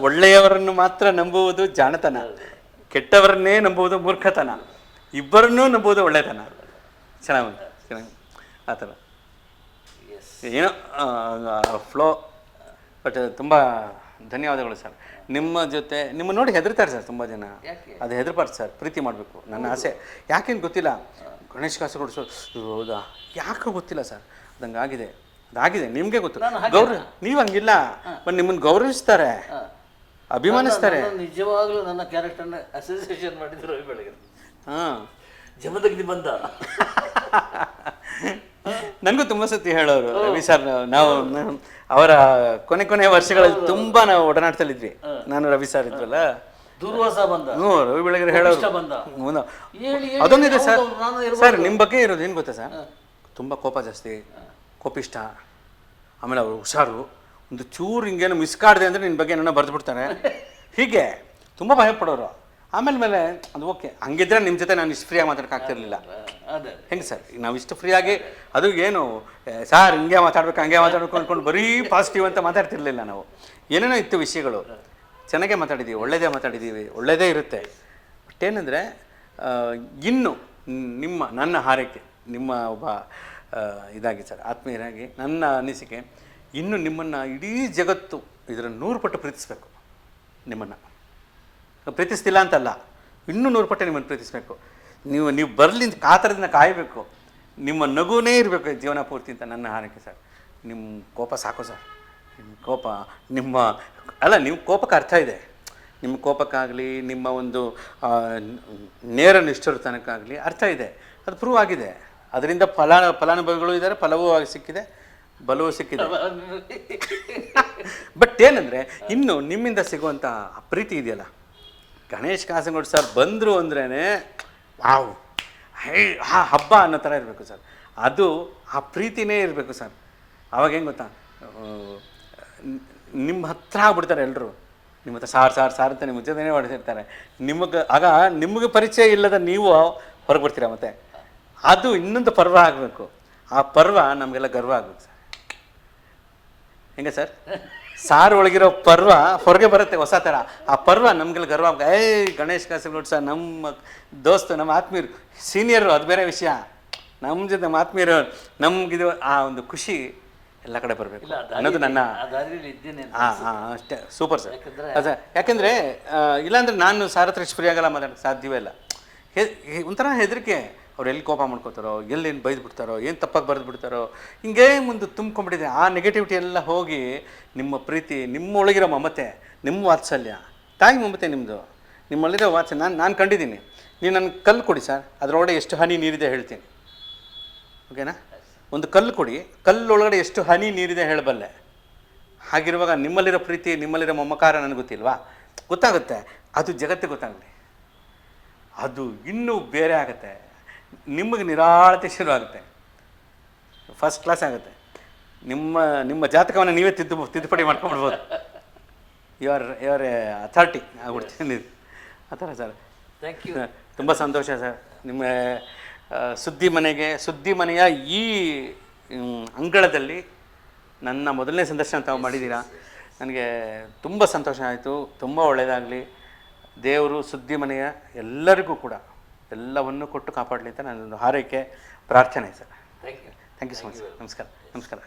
ಒಳ್ಳೆಯವರನ್ನು ಮಾತ್ರ ನಂಬುವುದು ಜಾಣತನ, ಕೆಟ್ಟವರನ್ನೇ ನಂಬುವುದು ಮೂರ್ಖತನ, ಇಬ್ಬರನ್ನೂ ನಂಬುವುದು ಒಳ್ಳೆತನ. ಚೆನ್ನಾಗಿ ಆ ಥರ ಏನೋ ಫ್ಲೋ. ಬಟ್ ತುಂಬ ಧನ್ಯವಾದಗಳು ಸರ್. ನಿಮ್ಮ ಜೊತೆ ನಿಮ್ಮ ನೋಡಿ ಹೆದರ್ತಾರೆ ಸರ್ ತುಂಬ ಜನ. ಅದು ಹೆದರ್ಬಾರ್ದು ಸರ್, ಪ್ರೀತಿ ಮಾಡಬೇಕು. ನನ್ನ ಆಸೆ ಯಾಕೇನು ಗೊತ್ತಿಲ್ಲ, ಗಣೇಶ್ ಕಾಸರಗೋಡು ಹೌದಾ ಯಾಕೆ ಗೊತ್ತಿಲ್ಲ ಸರ್, ಅದಂಗಾಗಿದೆ, ಅದಾಗಿದೆ. ನಿಮಗೆ ಗೊತ್ತು, ನೀವು ಹಂಗಿಲ್ಲ. ಬಟ್ ನಿಮ್ಮನ್ನು ಗೌರವಿಸ್ತಾರೆ, ಅಭಿಮಾನಿಸ್ತಾರೆ. ನಿಜವಾಗ್ಲೂ ನನ್ನ ಕ್ಯಾರೆಕ್ಟರ್ನ ಅಸೋಸಿಯೇಷನ್ ಮಾಡಿದ್ರು ರವಿ ಬೆಳಗೆರೆ. ಹಾಂ, ಜಮದಗ್ನಿ ಬಂದ. ನನಗೂ ತುಂಬ ಸತಿ ಹೇಳೋರು ರವಿ ಸರ್. ನಾವು ಅವರ ಕೊನೆ ವರ್ಷಗಳಲ್ಲಿ ತುಂಬ ನಾವು ಒಡನಾಡ್ತಲ್ಲಿದ್ವಿ. ನಾನು ರವಿ ಸರ್ ಇದ್ವಲ್ಲ, ದುರ್ವಾಸ ಬಂದ, ರವಿ ಬೆಳಗೆರೆ ಹೇಳೋರು ಇಷ್ಟ ಬಂದ. ಹೇಳಿ ಅದೊಂದಿದೆ ಸರ್. ಹೌದು, ನಾನು ಇರ್ಬೋದು. ಸರ್ ನಿಮ್ಮ ಬಗ್ಗೆ ಇರೋದು ಏನು ಗೊತ್ತಾ ಸರ್, ತುಂಬ ಕೋಪ ಜಾಸ್ತಿ, ಕೋಪಿಷ್ಟ, ಆಮೇಲೆ ಅವರು ಹುಷಾರು, ಒಂದು ಚೂರು ಹಿಂಗೇನು ಮಿಸ್ಕಾಡ್ದೆ ಅಂದರೆ ನಿನ್ನ ಬಗ್ಗೆ ಏನೋ ಬರೆದು ಬಿಡ್ತಾನೆ, ಹೀಗೆ ತುಂಬ ಭಯ ಪಡೋರು. ಆಮೇಲೆ ಅದು ಓಕೆ, ಹಂಗಿದ್ರೆ ನಿಮ್ಮ ಜೊತೆ ನಾನು ಇಷ್ಟು ಫ್ರೀಯಾಗಿ ಮಾತಾಡೋಕ್ಕಾಗ್ತಿರ್ಲಿಲ್ಲ. ಅದೇ ಹೆಂಗೆ ಸರ್ ನಾವು ಇಷ್ಟು ಫ್ರೀಯಾಗಿ, ಅದು ಏನು ಸಾರ್ ಹಿಂಗೆ ಮಾತಾಡ್ಬೇಕು ಹಂಗೆ ಮಾತಾಡ್ಬೇಕು ಅಂದ್ಕೊಂಡು ಬರೀ ಪಾಸಿಟಿವ್ ಅಂತ ಮಾತಾಡ್ತಿರ್ಲಿಲ್ಲ ನಾವು. ಏನೇನೋ ಇತ್ತು ವಿಷಯಗಳು, ಚೆನ್ನಾಗೇ ಮಾತಾಡಿದ್ದೀವಿ, ಒಳ್ಳೆಯದೇ ಮಾತಾಡಿದ್ದೀವಿ, ಒಳ್ಳೆಯದೇ ಇರುತ್ತೆ. ಬಟ್ ಏನಂದರೆ ಇನ್ನು ನನ್ನ ಹಾರೈಕೆ, ನಿಮ್ಮ ಒಬ್ಬ ಇದಾಗಿ ಸರ್ ಆತ್ಮೀಯರಾಗಿ ನನ್ನ ಅನಿಸಿಕೆ, ಇನ್ನು ನಿಮ್ಮನ್ನು ಇಡೀ ಜಗತ್ತು ಇದರ 100 ಪಟ್ಟು ಪ್ರೀತಿಸಬೇಕು. ನಿಮ್ಮನ್ನು ಪ್ರೀತಿಸ್ತಿಲ್ಲ ಅಂತಲ್ಲ, ಇನ್ನೂ 100 ಪಟ್ಟು ನಿಮ್ಮನ್ನು ಪ್ರೀತಿಸಬೇಕು. ನೀವು ಬರಲಿ ಕಾತರದಿಂದ ಕಾಯಬೇಕು, ನಿಮ್ಮ ನಗುನೇ ಇರಬೇಕು ಜೀವನ ಪೂರ್ತಿ ಅಂತ ನನ್ನ ಹಾರೈಕೆ ಸರ್. ನಿಮ್ಮ ಕೋಪ ಸಾಕು ಸರ್, ನಿಮ್ಮ ಕೋಪ ನಿಮ್ಮ ಕೋಪಕ್ಕೆ ಅರ್ಥ ಇದೆ. ನಿಮ್ಮ ಕೋಪಕ್ಕಾಗಲಿ, ನಿಮ್ಮ ಒಂದು ನೇರ ನಿಷ್ಠುರತನಕ್ಕಾಗಲಿ ಅರ್ಥ ಇದೆ, ಅದು ಪ್ರೂವ್ ಆಗಿದೆ. ಅದರಿಂದ ಫಲಾನುಭವಿಗಳು ಇದ್ದಾರೆ, ಫಲವೂ ಸಿಕ್ಕಿದೆ, ಬಲವೂ ಸಿಕ್ಕಿದೆ. ಬಟ್ ಏನಂದರೆ ಇನ್ನು ನಿಮ್ಮಿಂದ ಸಿಗುವಂಥ ಪ್ರೀತಿ ಇದೆಯಲ್ಲ, ಗಣೇಶ್ ಕಾಸರಗೋಡು ಸರ್ ಬಂದರು ಅಂದ್ರೇ ವಾವ್, ಹಬ್ಬ ಅನ್ನೋ ಥರ ಇರಬೇಕು ಸರ್. ಅದು ಆ ಪ್ರೀತಿನೇ ಇರಬೇಕು ಸರ್. ಆವಾಗ ಹೆಂಗೆ ಗೊತ್ತಾ, ನಿಮ್ಮ ಹತ್ರ ಆಗ್ಬಿಡ್ತಾರೆ ಎಲ್ಲರೂ, ನಿಮ್ಮ ಹತ್ರ ಸಾರ್ ಅಂತ ನಿಮ್ಮ ಜೊತೆನೇ ಹೊಡೆದಿರ್ತಾರೆ. ನಿಮಗೆ ಪರಿಚಯ ಇಲ್ಲದ ನೀವು ಹೊರಗೆ ಬರ್ತೀರಾ. ಮತ್ತು ಅದು ಇನ್ನೊಂದು ಪರ್ವ ಆಗಬೇಕು. ಆ ಪರ್ವ ನಮಗೆಲ್ಲ ಗರ್ವ ಆಗಬೇಕು ಸರ್. ಹೆಂಗೆ ಸರ್, ಸಾರು ಒಳಗಿರೋ ಪರ್ವ ಹೊರಗೆ ಬರುತ್ತೆ ಹೊಸ ಥರ. ಆ ಪರ್ವ ನಮಗೆಲ್ಲ ಗರ್ವ ಆಗಬೇಕು. ಗಣೇಶ್ ಕಾಸರಗೋಡು ಸರ್ ನಮ್ಮ ದೋಸ್ತು, ನಮ್ಮ ಆತ್ಮೀಯರು, ಸೀನಿಯರು, ಅದು ಬೇರೆ ವಿಷಯ. ನಮ್ಮ ಜೊತೆ ನಮ್ಮ ಆತ್ಮೀಯರು, ನಮಗಿದು ಆ ಒಂದು ಖುಷಿ ಎಲ್ಲ ಕಡೆ ಬರಬೇಕು ಅನ್ನೋದು ನನ್ನ. ಅಷ್ಟೇ, ಸೂಪರ್ ಸರ್. ಯಾಕೆಂದರೆ ಇಲ್ಲಾಂದರೆ ನಾನು ಸಾರ್ ಹತ್ರ ಇಷ್ಟು ಫ್ರೀ ಆಗಲ್ಲ, ಮಾತಾಡೋಕ್ಕೆ ಸಾಧ್ಯವೇ ಇಲ್ಲ. ಒಂಥರ ಹೆದರಿಕೆ, ಅವ್ರು ಎಲ್ಲಿ ಕೋಪ ಮಾಡ್ಕೋತಾರೋ, ಎಲ್ಲೇನು ಬೈದು ಬಿಡ್ತಾರೋ, ಏನು ತಪ್ಪಾಗಿ ಬರೆದು ಬಿಡ್ತಾರೋ, ಹಿಂಗೇ ಮುಂದೆ ತುಂಬ್ಕೊಂಡ್ಬಿಟ್ಟಿದೆ. ಆ ನೆಗೆಟಿವಿಟಿ ಎಲ್ಲ ಹೋಗಿ ನಿಮ್ಮ ಪ್ರೀತಿ, ನಿಮ್ಮೊಳಗಿರೋ ಮಮತೆ, ನಿಮ್ಮ ವಾತ್ಸಲ್ಯ, ತಾಯಿ ಮಮತೆ ನಿಮ್ಮದು, ನಿಮ್ಮಲ್ಲಿರೋ ವಾತ್ಸಲ್ಯ ನಾನು ಕಂಡಿದ್ದೀನಿ. ನೀವು ನನ್ನ ಕಲ್ಲು ಕೊಡಿ ಸರ್, ಅದರೊಳಗಡೆ ಎಷ್ಟು ಹನಿ ನೀರಿದೆ ಹೇಳ್ತೀನಿ, ಓಕೆನಾ? ಒಂದು ಕಲ್ಲು ಕೊಡಿ, ಕಲ್ಲೊಳಗಡೆ ಎಷ್ಟು ಹನಿ ನೀರಿದೆ ಹೇಳಬಲ್ಲೆ. ಹಾಗಿರುವಾಗ ನಿಮ್ಮಲ್ಲಿರೋ ಪ್ರೀತಿ, ನಿಮ್ಮಲ್ಲಿರೋ ಮಮಕಾರ ನನಗೆ ಗೊತ್ತಿಲ್ವಾ? ಗೊತ್ತಾಗುತ್ತೆ. ಅದು ಜಗತ್ತಿಗೆ ಗೊತ್ತಾಗಲಿ, ಅದು ಇನ್ನೂ ಬೇರೆ ಆಗುತ್ತೆ. ನಿಮಗೆ ನಿರಾಳತೆ ಶುರು ಆಗುತ್ತೆ, ಫಸ್ಟ್ ಕ್ಲಾಸ್ ಆಗುತ್ತೆ. ನಿಮ್ಮ ಜಾತಕವನ್ನು ನೀವೇ ತಿದ್ದುಪಡಿ ಮಾಡ್ಕೊಂಡ್ಬಿಡ್ಬೋದು. ಯುವರ್ ಅಥಾರಿಟಿ ಆಗ್ಬಿಡ್ತೀನಿ ಆ ಥರ ಸರ್. Thank you. ತುಂಬ ಸಂತೋಷ ಸರ್. ನಿಮ್ಮ ಸುದ್ದಿ ಮನೆಯ ಈ ಅಂಗಳದಲ್ಲಿ ನನ್ನ ಮೊದಲನೇ ಸಂದರ್ಶನ ತಾವು ಮಾಡಿದ್ದೀರಾ. ನನಗೆ ತುಂಬ ಸಂತೋಷ ಆಯಿತು. ತುಂಬ ಒಳ್ಳೆಯದಾಗಲಿ. ದೇವರು ಸುದ್ದಿ ಮನೆಯ ಎಲ್ಲರಿಗೂ ಕೂಡ ಎಲ್ಲವನ್ನೂ ಕೊಟ್ಟು ಕಾಪಾಡಲಿ ಅಂತ ನನ್ನೊಂದು ಹಾರೈಕೆ, ಪ್ರಾರ್ಥನೆ sir. Thank you. Thank you so much. ನಮಸ್ಕಾರ.